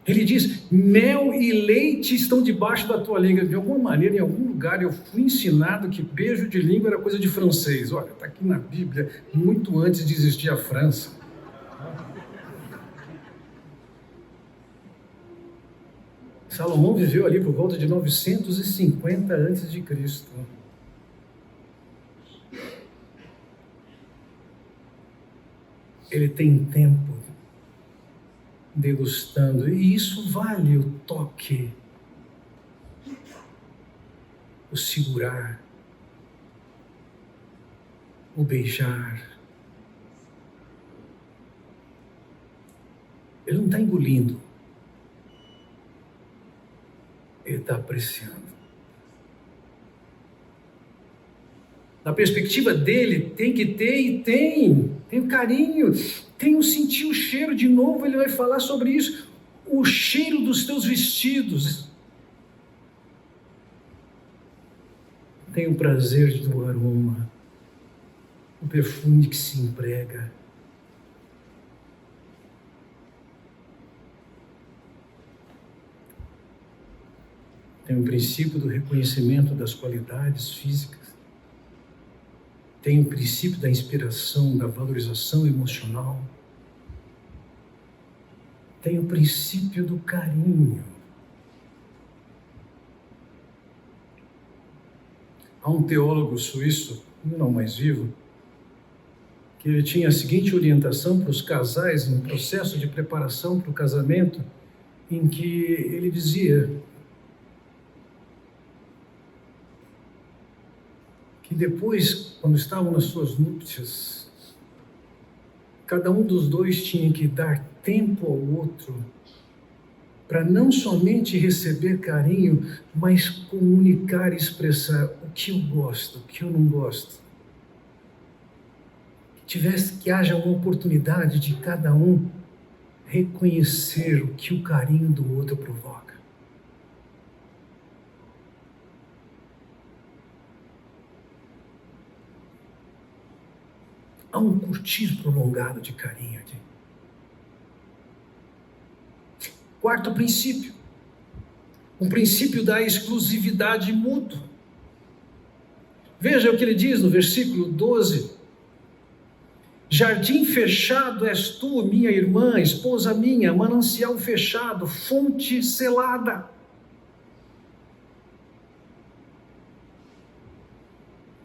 Ele diz: mel e leite estão debaixo da tua língua. De alguma maneira, em algum lugar, eu fui ensinado que beijo de língua era coisa de francês. Olha, está aqui na Bíblia, muito antes de existir a França. Salomão viveu ali por volta de 950 a.C. Ele tem tempo degustando, e isso vale o toque, o segurar, o beijar. Ele não está engolindo, ele está apreciando. Na perspectiva dele, tem que ter e tem o carinho, tem o sentir o cheiro. De novo ele vai falar sobre isso, o cheiro dos teus vestidos. Tem o prazer do aroma, o perfume que se emprega. Tem o princípio do reconhecimento das qualidades físicas. Tem o princípio da inspiração, da valorização emocional. Tem o princípio do carinho. Há um teólogo suíço, não mais vivo, que ele tinha a seguinte orientação para os casais em processo de preparação para o casamento, em que ele dizia que depois, quando estavam nas suas núpcias, cada um dos dois tinha que dar tempo ao outro para não somente receber carinho, mas comunicar e expressar o que eu gosto, o que eu não gosto. Que haja uma oportunidade de cada um reconhecer o que o carinho do outro provoca. Há um curtir prolongado de carinho aqui. Quarto princípio. Um princípio da exclusividade mútua. Veja o que ele diz no versículo 12. Jardim fechado és tu, minha irmã, esposa minha, manancial fechado, fonte selada.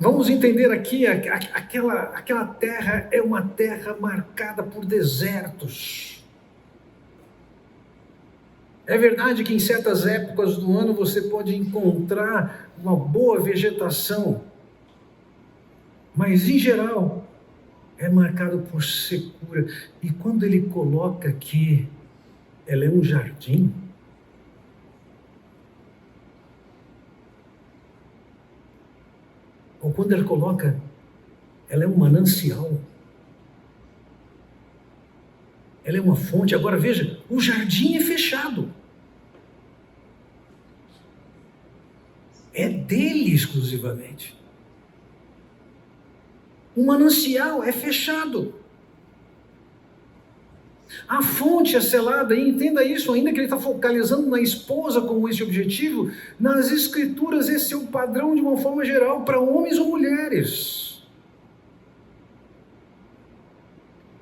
Vamos entender aqui, aquela terra é uma terra marcada por desertos. É verdade que em certas épocas do ano você pode encontrar uma boa vegetação, mas em geral é marcado por secura. E quando ele coloca aqui, ela é um jardim, ou quando ele coloca, ela é um manancial, ela é uma fonte. Agora veja, o jardim é fechado, é dele exclusivamente. O manancial é fechado. A fonte é selada, e entenda isso, ainda que ele está focalizando na esposa como esse objetivo, nas Escrituras esse é o padrão de uma forma geral para homens ou mulheres.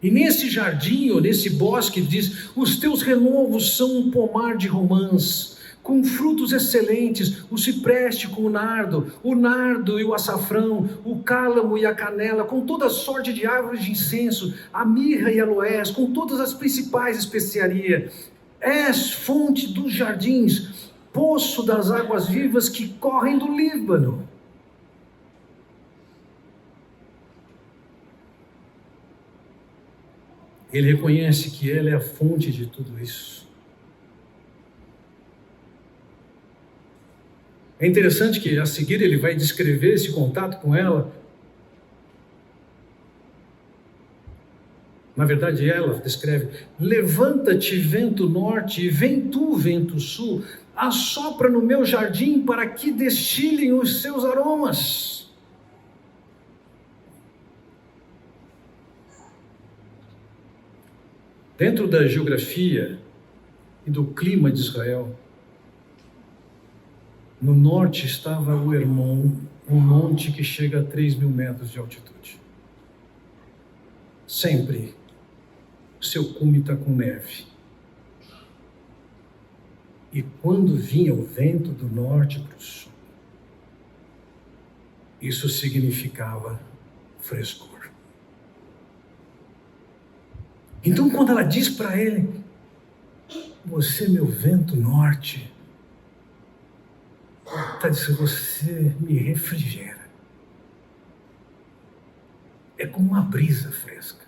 E nesse jardim, ou nesse bosque, diz: os teus renovos são um pomar de romãs, com frutos excelentes, o cipreste com o nardo e o açafrão, o cálamo e a canela, com toda sorte de árvores de incenso, a mirra e aloés, com todas as principais especiarias. És fonte dos jardins, poço das águas vivas que correm do Líbano. Ele reconhece que ela é a fonte de tudo isso. É interessante que a seguir ele vai descrever esse contato com ela. Na verdade, ela descreve: levanta-te, vento norte, e vem tu, vento sul, assopra no meu jardim para que destilem os seus aromas. Dentro da geografia e do clima de Israel, no norte estava o Hermon, um monte que chega a 3.000 metros de altitude. Sempre o seu cume está com neve. E quando vinha o vento do norte para o sul, isso significava frescor. Então, quando ela diz para ele: você é meu vento norte, está dizendo: você me refrigera. É como uma brisa fresca.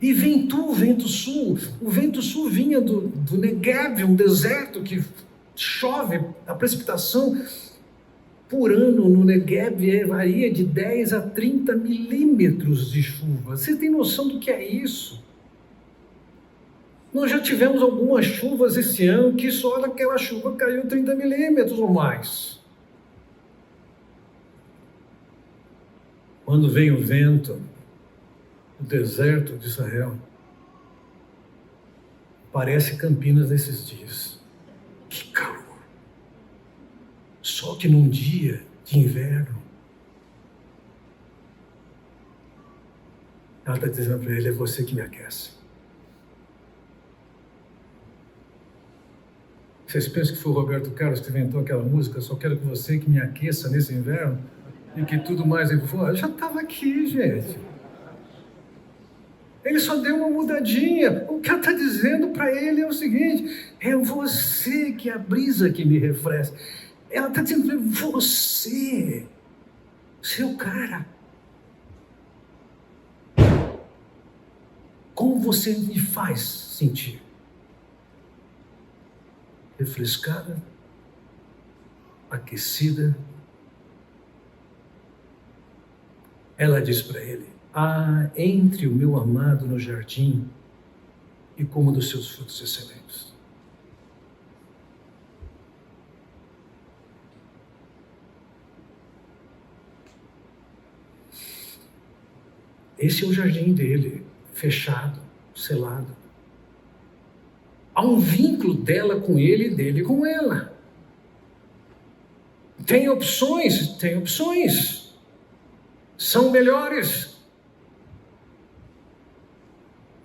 E vem tu, vento sul. O vento sul vinha do Negev, um deserto que chove, a precipitação por ano no Negev varia de 10 a 30 milímetros de chuva. Você tem noção do que é isso? Nós já tivemos algumas chuvas esse ano que só daquela chuva caiu 30 milímetros ou mais. Quando vem o vento, o deserto de Israel, parece Campinas nesses dias. Que calor! Só que num dia de inverno, ela está dizendo para ele: é você que me aquece. Vocês pensam que foi o Roberto Carlos que inventou aquela música? Só quero que você que me aqueça nesse inverno e que tudo mais... Eu já estava aqui, gente. Ele só deu uma mudadinha. O que ela está dizendo para ele é o seguinte: é você que é a brisa que me refresca. Ela está dizendo para ele: você, seu cara. Como você me faz sentir? Refrescada, aquecida. Ela diz para ele: entre o meu amado no jardim e coma dos seus frutos excelentes. Esse é o jardim dele, fechado, selado. Há um vínculo dela com ele e dele com ela. Tem opções, tem opções. São melhores.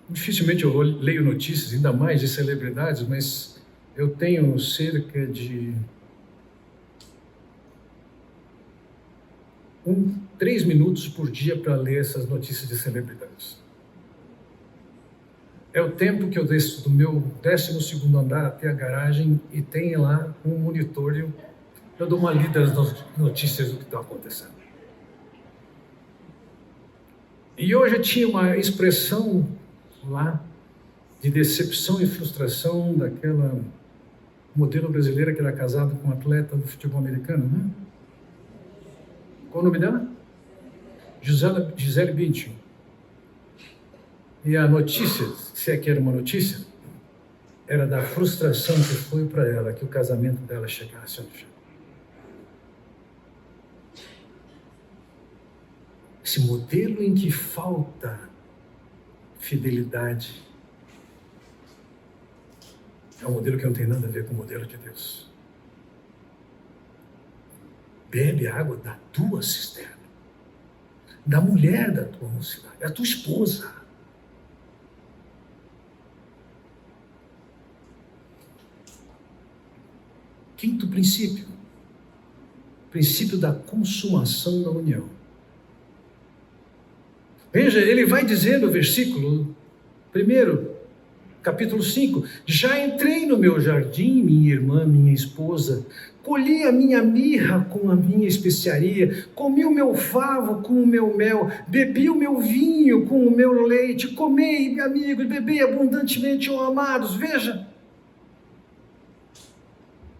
Dificilmente eu leio notícias, ainda mais de celebridades, mas eu tenho cerca de 3 minutos por dia para ler essas notícias de celebridades. É o tempo que eu desço do meu 12º andar até a garagem e tem lá um monitor e eu dou uma lida nas notícias do que está acontecendo. E hoje tinha uma expressão lá de decepção e frustração daquela modelo brasileira que era casada com um atleta do futebol americano, né? Qual o nome dela? Gisele Bündchen. E a notícia, se é que era uma notícia, era da frustração que foi para ela que o casamento dela chegasse ao fim. esse modelo em que falta fidelidade, é um modelo que não tem nada a ver com o modelo de Deus. Bebe a água da tua cisterna, da mulher da tua mocidade, da tua esposa. Quinto princípio, princípio da consumação da união. Veja, ele vai dizer no versículo 1, capítulo 5, já entrei no meu jardim, minha irmã, minha esposa, colhi a minha mirra com a minha especiaria, comi o meu favo com o meu mel, bebi o meu vinho com o meu leite, comei, amigos, bebei abundantemente, ó amados. Veja,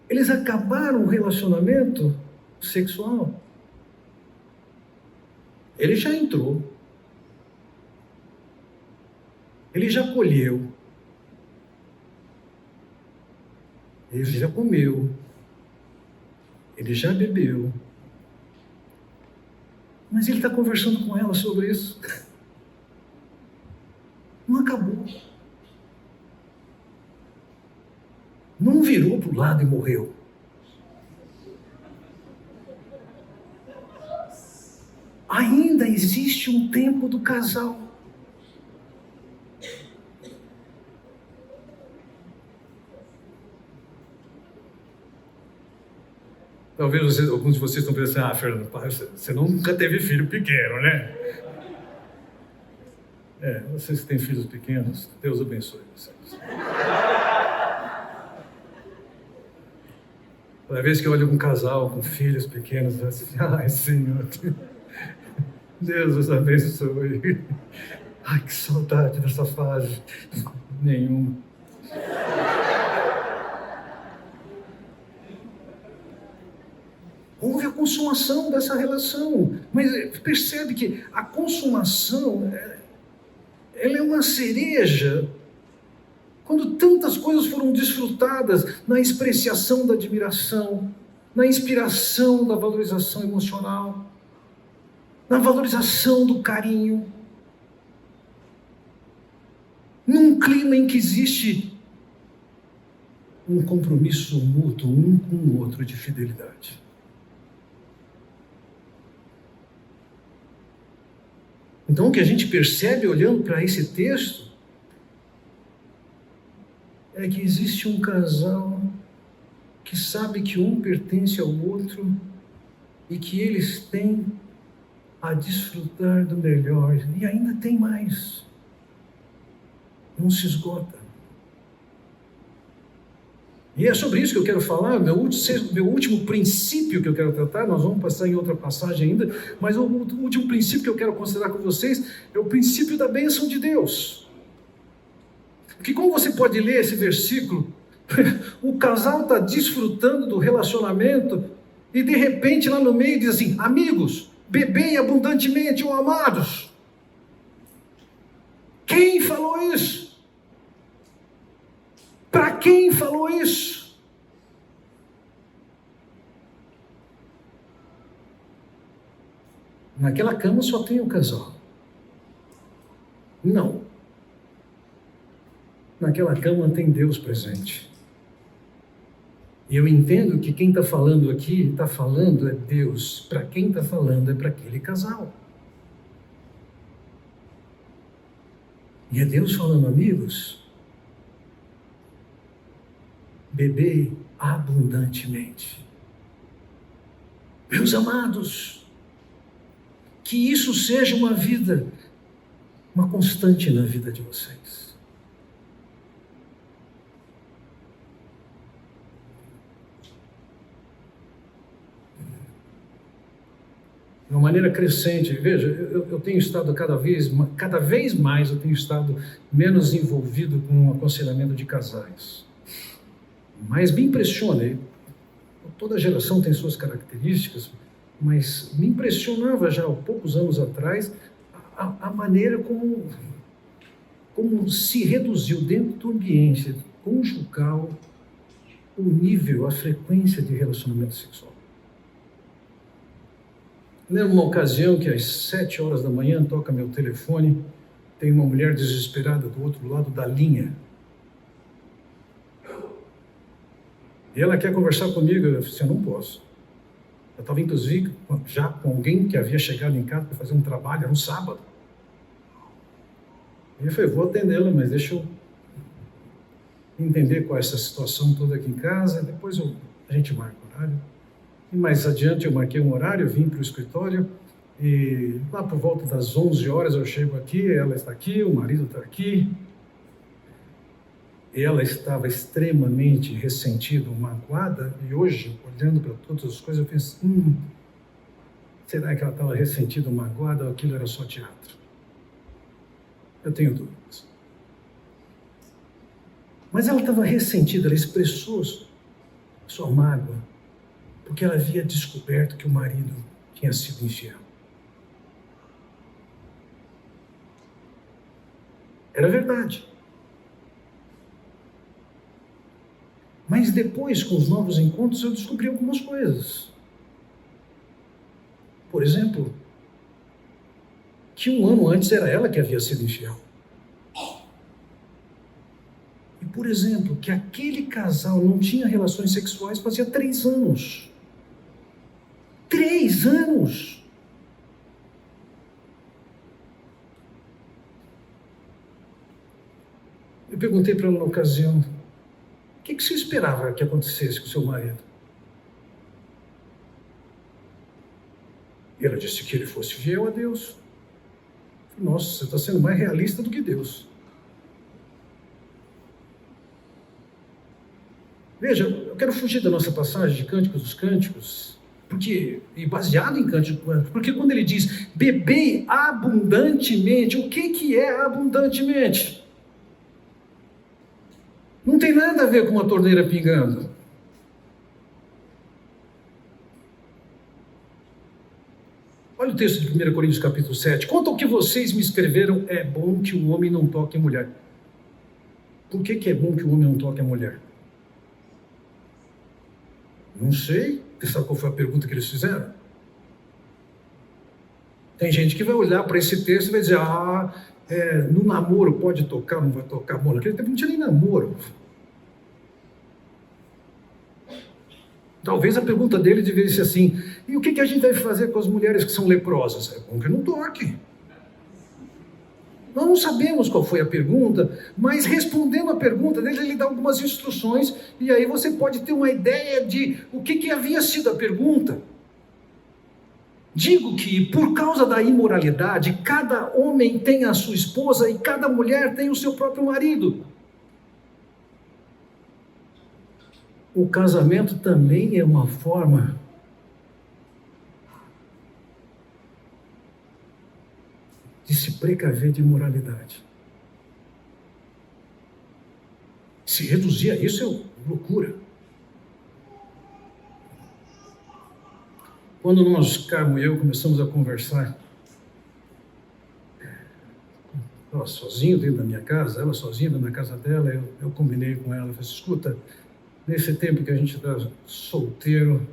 eles acabaram o relacionamento sexual. Ele já entrou, ele já colheu, ele já comeu, ele já bebeu, mas ele está conversando com ela sobre isso. Não acabou. Não virou para o lado e morreu. Ainda existe um tempo do casal. Talvez alguns de vocês estão pensando, Fernando, você nunca teve filho pequeno, né? Vocês que têm filhos pequenos, Deus abençoe vocês. Toda vez que eu olho um casal com filhos pequenos, eu assim, ai Senhor, Deus os abençoe. Ai, que saudade dessa fase. Nenhuma. Houve a consumação dessa relação, mas percebe que a consumação, ela é uma cereja, quando tantas coisas foram desfrutadas na expressiação da admiração, na inspiração da valorização emocional, na valorização do carinho, num clima em que existe um compromisso mútuo um com o outro de fidelidade. Então, o que a gente percebe olhando para esse texto é que existe um casal que sabe que um pertence ao outro e que eles têm a desfrutar do melhor, e ainda tem mais. Não se esgota. E é sobre isso que eu quero falar, meu último princípio que eu quero tratar. Nós vamos passar em outra passagem ainda, mas o último princípio que eu quero considerar com vocês é o princípio da bênção de Deus. Porque como você pode ler esse versículo, o casal está desfrutando do relacionamento e de repente lá no meio diz assim, amigos, bebei abundantemente, ó amados. Quem falou isso? Para quem falou isso? Naquela cama só tem um casal. Não. Naquela cama tem Deus presente. E eu entendo que quem está falando aqui, está falando é Deus. Para quem está falando é para aquele casal. E é Deus falando, amigos, bebei abundantemente. Meus amados, que isso seja uma vida, uma constante na vida de vocês. De uma maneira crescente. Veja, eu tenho estado cada vez mais eu tenho estado menos envolvido com o aconselhamento de casais. Mas me impressiona, toda geração tem suas características, mas me impressionava já há poucos anos atrás a maneira como se reduziu dentro do ambiente conjugal o nível, a frequência de relacionamento sexual. Lembro uma ocasião que às 7 horas da manhã toca meu telefone, tem uma mulher desesperada do outro lado da linha. E ela quer conversar comigo. Eu disse, eu não posso. Eu estava, inclusive, já com alguém que havia chegado em casa para fazer um trabalho, era um sábado. E eu falei, vou atendê-la, mas deixa eu entender qual é essa situação toda aqui em casa, depois a gente marca o horário. E mais adiante eu marquei um horário, vim para o escritório, e lá por volta das 11 horas eu chego aqui, ela está aqui, o marido está aqui. Ela estava extremamente ressentida, magoada, e hoje, olhando para todas as coisas, eu penso, será que ela estava ressentida, magoada, ou aquilo era só teatro? Eu tenho dúvidas. Mas ela estava ressentida, ela expressou sua mágoa, porque ela havia descoberto que o marido tinha sido infiel. Era verdade. Mas depois, com os novos encontros, eu descobri algumas coisas. Por exemplo, que 1 ano antes era ela que havia sido infiel. E, por exemplo, que aquele casal não tinha relações sexuais fazia 3 anos. 3 anos! Eu perguntei para ela na ocasião, o que você esperava que acontecesse com o seu marido? E ela disse que ele fosse fiel a Deus. Nossa, você está sendo mais realista do que Deus. Veja, eu quero fugir da nossa passagem de Cânticos dos Cânticos, e baseado em Cânticos dos Cânticos, porque quando ele diz, bebei abundantemente, o que é abundantemente? Não tem nada a ver com uma torneira pingando. Olha o texto de 1 Coríntios capítulo 7. Quanto ao que vocês me escreveram, é bom que o homem não toque a mulher. Por que é bom que o homem não toque a mulher? Não sei. Você sabe qual foi a pergunta que eles fizeram? Tem gente que vai olhar para esse texto e vai dizer, no namoro pode tocar, não vai tocar. Bom, naquele tempo não tinha nem namoro. Talvez a pergunta dele devia ser assim, e o que a gente deve fazer com as mulheres que são leprosas? É bom que não toque. Nós não sabemos qual foi a pergunta, mas respondendo a pergunta dele, ele dá algumas instruções, e aí você pode ter uma ideia de o que havia sido a pergunta. Digo que, por causa da imoralidade, cada homem tem a sua esposa e cada mulher tem o seu próprio marido. O casamento também é uma forma de se precaver de imoralidade. Se reduzir a isso é loucura. Quando nós, Carmo e eu, começamos a conversar, ela sozinha dentro da minha casa, ela sozinha dentro da casa dela, eu combinei com ela, falei, escuta, nesse tempo que a gente está solteiro,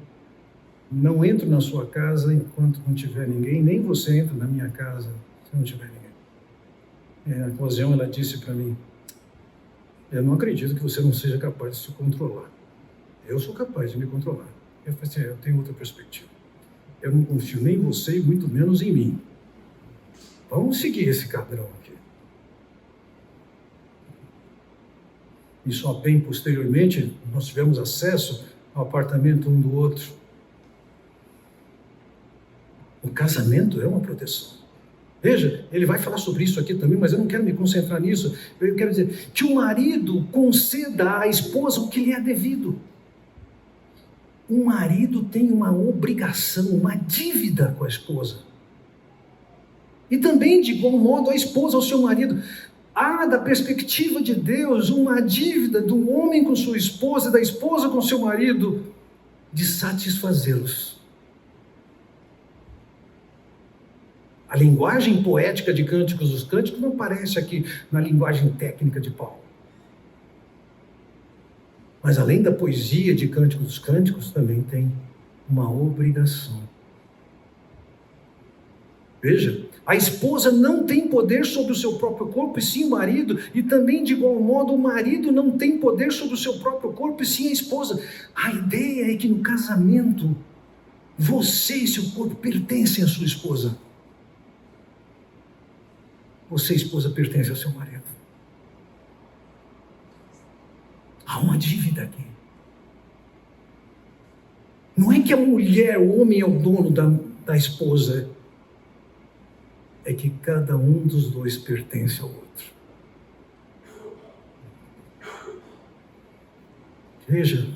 não entro na sua casa enquanto não tiver ninguém, nem você entra na minha casa se não tiver ninguém. Na ocasião ela disse para mim, eu não acredito que você não seja capaz de se controlar. Eu sou capaz de me controlar. Eu falei assim, eu tenho outra perspectiva. Eu não confio nem em você e muito menos em mim. Vamos seguir esse padrão aqui. E só bem posteriormente, nós tivemos acesso ao apartamento um do outro. O casamento é uma proteção. Veja, ele vai falar sobre isso aqui também, mas eu não quero me concentrar nisso. Eu quero dizer que o marido conceda à esposa o que lhe é devido. O marido tem uma obrigação, uma dívida com a esposa. E também, de igual modo, a esposa ao seu marido. Há, da perspectiva de Deus, uma dívida do homem com sua esposa, da esposa com seu marido, de satisfazê-los. A linguagem poética de Cânticos dos Cânticos não aparece aqui na linguagem técnica de Paulo. Mas além da poesia de Cânticos dos Cânticos, também tem uma obrigação. Veja, a esposa não tem poder sobre o seu próprio corpo, e sim o marido, e também de igual modo o marido não tem poder sobre o seu próprio corpo, e sim a esposa. A ideia é que no casamento, você e seu corpo pertencem à sua esposa. Você, esposa, pertence ao seu marido. Há uma dívida aqui. Não é que a mulher, o homem é o dono da esposa. É que cada um dos dois pertence ao outro. Veja,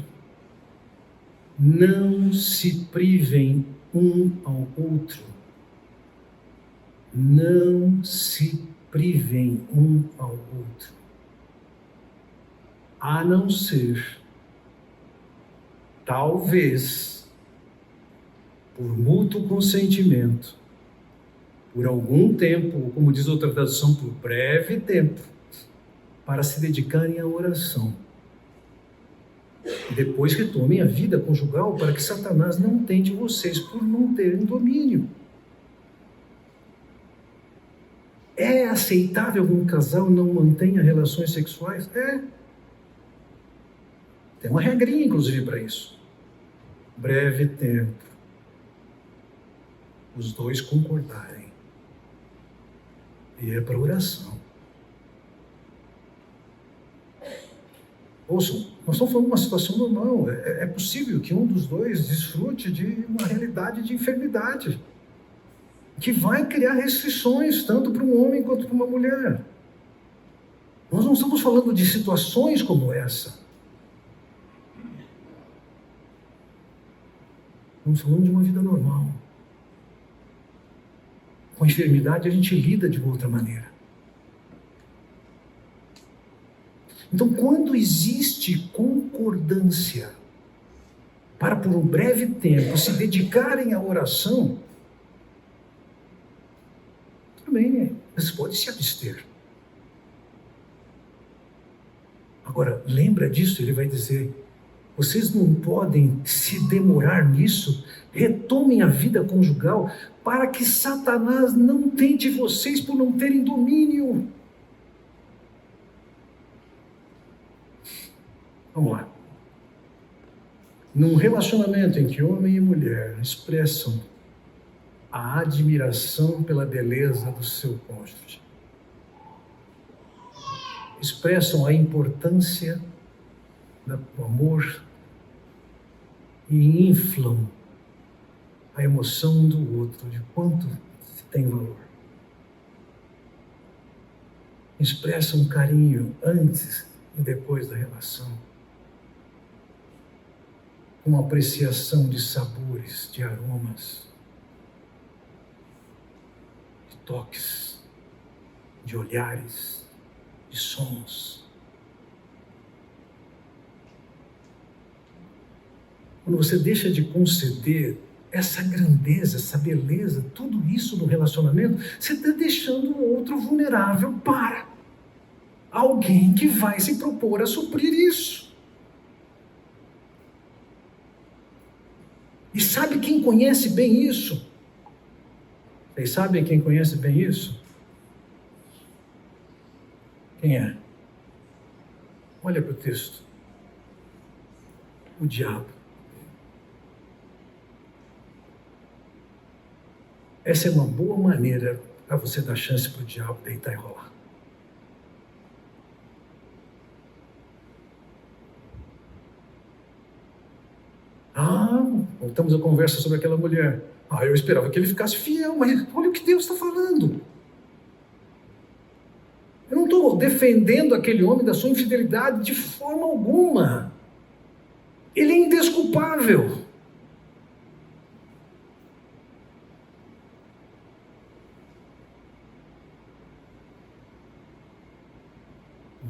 não se privem um ao outro. Não se privem um ao outro. A não ser, talvez, por mútuo consentimento, por algum tempo, como diz outra tradução, por breve tempo, para se dedicarem à oração. E depois retomem a vida conjugal para que Satanás não tente vocês por não terem domínio. É aceitável que um casal não mantenha relações sexuais? É. Tem uma regrinha, inclusive, para isso. Breve tempo. Os dois concordarem. E é para oração. Ouçam, nós estamos falando de uma situação normal. É possível que um dos dois desfrute de uma realidade de enfermidade, que vai criar restrições tanto para um homem quanto para uma mulher. Nós não estamos falando de situações como essa. Estamos falando de uma vida normal. Com a enfermidade a gente lida de uma outra maneira. Então, quando existe concordância para por um breve tempo se dedicarem à oração, também você pode se abster. Agora, lembra disso, ele vai dizer, vocês não podem se demorar nisso, retomem a vida conjugal para que Satanás não tente vocês por não terem domínio. Vamos lá. Num relacionamento em que homem e mulher expressam a admiração pela beleza do seu cônjuge, expressam a importância do amor e inflam a emoção um do outro, de quanto se tem valor. Expressam carinho antes e depois da relação, com apreciação de sabores, de aromas, de toques, de olhares, de sons. Quando você deixa de conceder essa grandeza, essa beleza, tudo isso no relacionamento, você está deixando o outro vulnerável para alguém que vai se propor a suprir isso. E sabe quem conhece bem isso? Vocês sabem quem conhece bem isso? Quem é? Olha para o texto. O diabo. Essa é uma boa maneira para você dar chance para o diabo deitar e rolar. Voltamos a conversa sobre aquela mulher. Eu esperava que ele ficasse fiel, mas olha o que Deus está falando. Eu não estou defendendo aquele homem da sua infidelidade de forma alguma. Ele é indesculpável.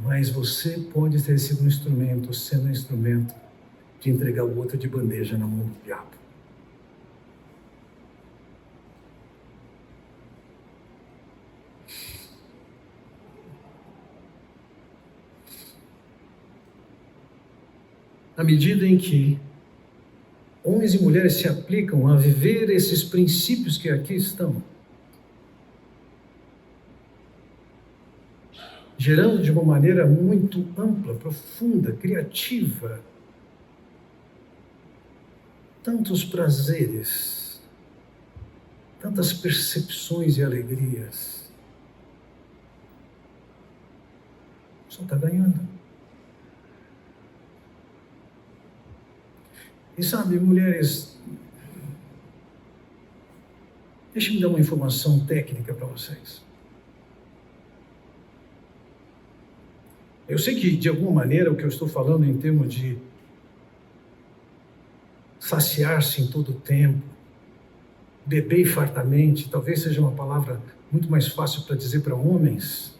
Mas você pode ter sido um instrumento, sendo um instrumento de entregar o outro de bandeja na mão do diabo. Na medida em que homens e mulheres se aplicam a viver esses princípios que aqui estão, gerando de uma maneira muito ampla, profunda, criativa, tantos prazeres, tantas percepções e alegrias. Só está ganhando. E sabe, mulheres, deixe-me dar uma informação técnica para vocês. Eu sei que, de alguma maneira, o que eu estou falando em termos de saciar-se em todo o tempo, beber fartamente, talvez seja uma palavra muito mais fácil para dizer para homens,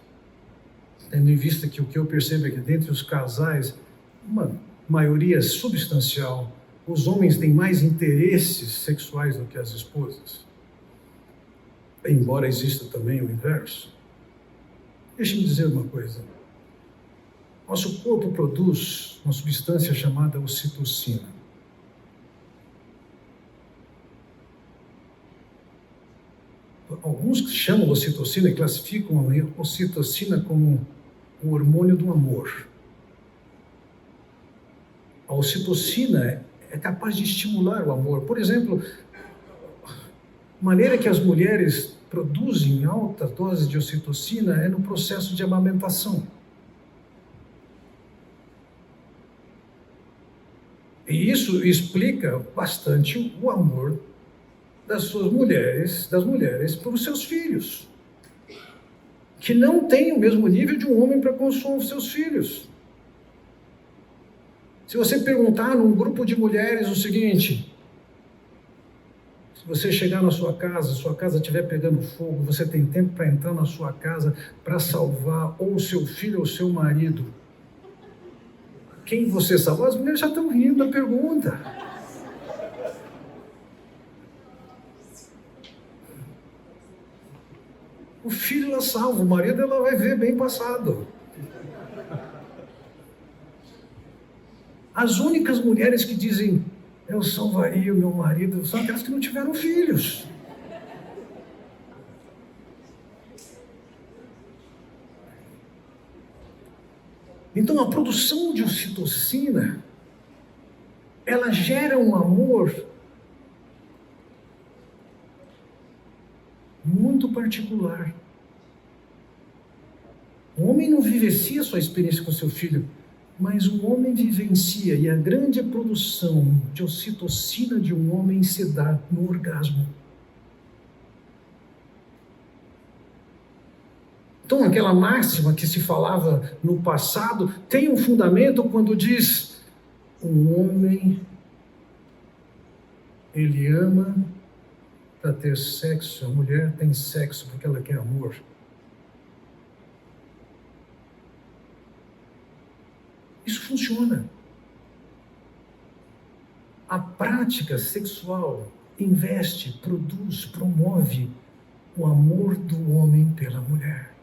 tendo em vista que o que eu percebo é que dentre os casais, uma maioria substancial, os homens têm mais interesses sexuais do que as esposas. Embora exista também o inverso. Deixe-me dizer uma coisa. Nosso corpo produz uma substância chamada ocitocina. Alguns chamam ocitocina e classificam a ocitocina como o hormônio do amor. A ocitocina é capaz de estimular o amor. Por exemplo, a maneira que as mulheres produzem alta dose de ocitocina é no processo de amamentação. E isso explica bastante o amor das mulheres por seus filhos, que não têm o mesmo nível de um homem para com os seus filhos. Se você perguntar num grupo de mulheres o seguinte: se você chegar na sua casa estiver pegando fogo, você tem tempo para entrar na sua casa para salvar ou o seu filho ou o seu marido, quem você salvou? As mulheres já estão rindo da pergunta. O filho ela salva, o marido ela vai ver bem passado. As únicas mulheres que dizem, eu salvaria o meu marido, são aquelas que não tiveram filhos. Então a produção de ocitocina, ela gera um amor muito particular. O homem não vivencia a sua experiência com seu filho, mas o homem vivencia, e a grande produção de ocitocina de um homem se dá no orgasmo. Então, aquela máxima que se falava no passado tem um fundamento quando diz: um homem, ele ama para ter sexo, a mulher tem sexo porque ela quer amor. Isso funciona. A prática sexual investe, produz, promove o amor do homem pela mulher.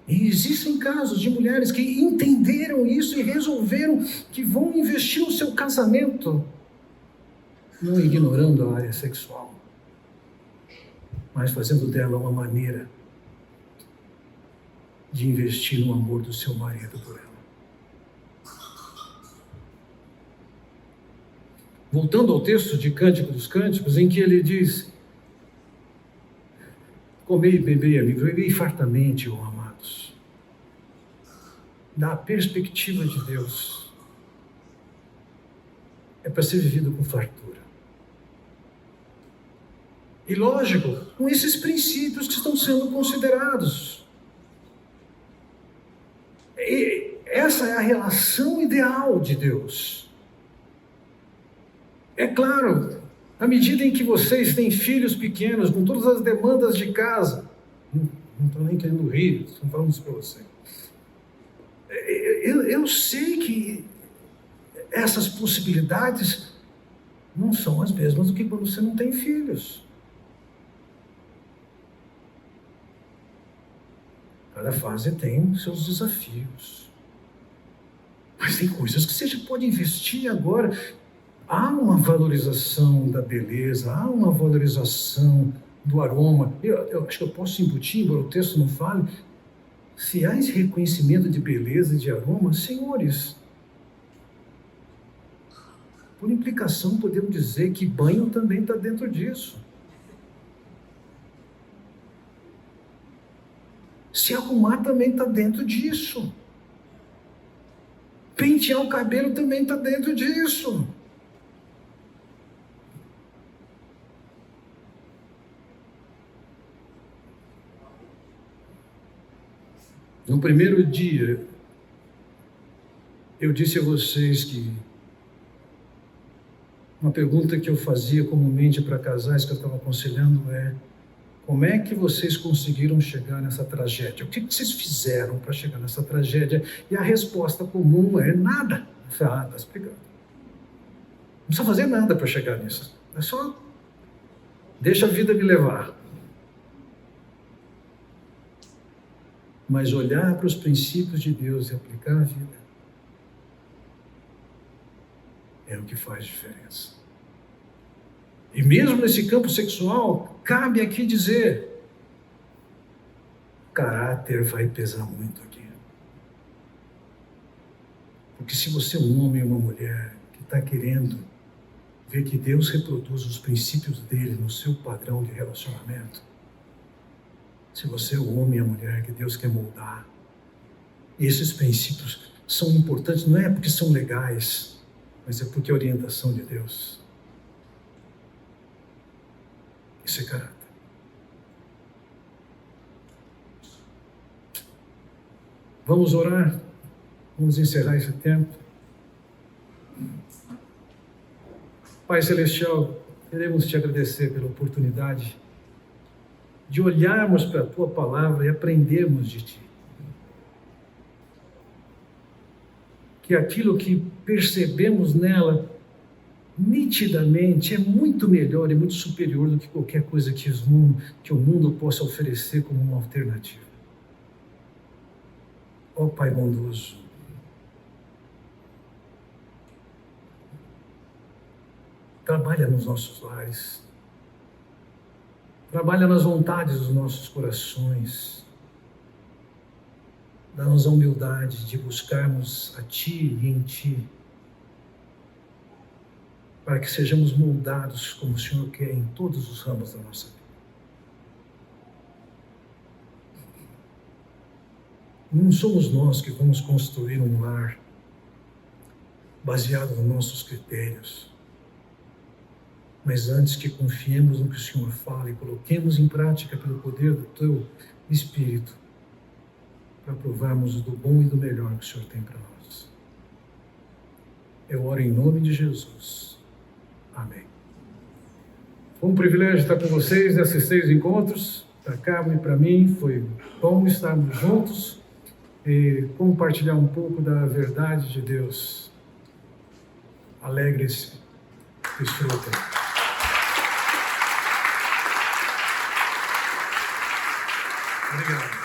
E existem casos de mulheres que entenderam isso e resolveram que vão investir no seu casamento, não ignorando a área sexual, mas fazendo dela uma maneira de investir no amor do seu marido por ela. Voltando ao texto de Cântico dos Cânticos, em que ele diz: comei e bebei, amigo, bebei fartamente, ó amados. Da perspectiva de Deus, é para ser vivido com fartura. E lógico, com esses princípios que estão sendo considerados. E essa é a relação ideal de Deus. É claro, à medida em que vocês têm filhos pequenos, com todas as demandas de casa, não estou nem querendo rir, estou falando isso para você. Eu sei que essas possibilidades não são as mesmas do que quando você não tem filhos. Cada fase tem seus desafios. Mas tem coisas que você já pode investir agora. Há uma valorização da beleza, há uma valorização do aroma. Eu acho que eu posso embutir, embora o texto não fale, se há esse reconhecimento de beleza e de aroma, senhores, por implicação podemos dizer que banho também está dentro disso. Se arrumar também está dentro disso. Pentear o cabelo também está dentro disso. No primeiro dia, eu disse a vocês que uma pergunta que eu fazia comumente para casais que eu estava aconselhando é: como é que vocês conseguiram chegar nessa tragédia? O que vocês fizeram para chegar nessa tragédia? E a resposta comum é nada. Está explicado. Não precisa fazer nada para chegar nisso. É só deixa a vida me levar. Mas olhar para os princípios de Deus e aplicar a vida é o que faz diferença. E mesmo nesse campo sexual, cabe aqui dizer, caráter vai pesar muito aqui. Porque se você é um homem ou uma mulher que está querendo ver que Deus reproduz os princípios dele no seu padrão de relacionamento, se você é o homem ou a mulher que Deus quer moldar, esses princípios são importantes, não é porque são legais, mas é porque é a orientação de Deus. Isso é caráter. Vamos orar, vamos encerrar esse tempo. Pai Celestial, queremos te agradecer pela oportunidade de olharmos para a tua palavra e aprendermos de ti. Que aquilo que percebemos nela nitidamente é muito melhor e muito superior do que qualquer coisa que o mundo possa oferecer como uma alternativa. Ó Pai bondoso, trabalha nos nossos lares, trabalha nas vontades dos nossos corações, dá-nos a humildade de buscarmos a Ti e em Ti, para que sejamos moldados como o Senhor quer em todos os ramos da nossa vida. Não somos nós que vamos construir um lar baseado nos nossos critérios, mas antes que confiemos no que o Senhor fala e coloquemos em prática pelo poder do Teu Espírito, para provarmos do bom e do melhor que o Senhor tem para nós. Eu oro em nome de Jesus. Amém. Foi um privilégio estar com vocês nesses 6 encontros. Para Cabo e para mim foi bom estarmos juntos e compartilhar um pouco da verdade de Deus. Alegre-se, desfrutem. Obrigado.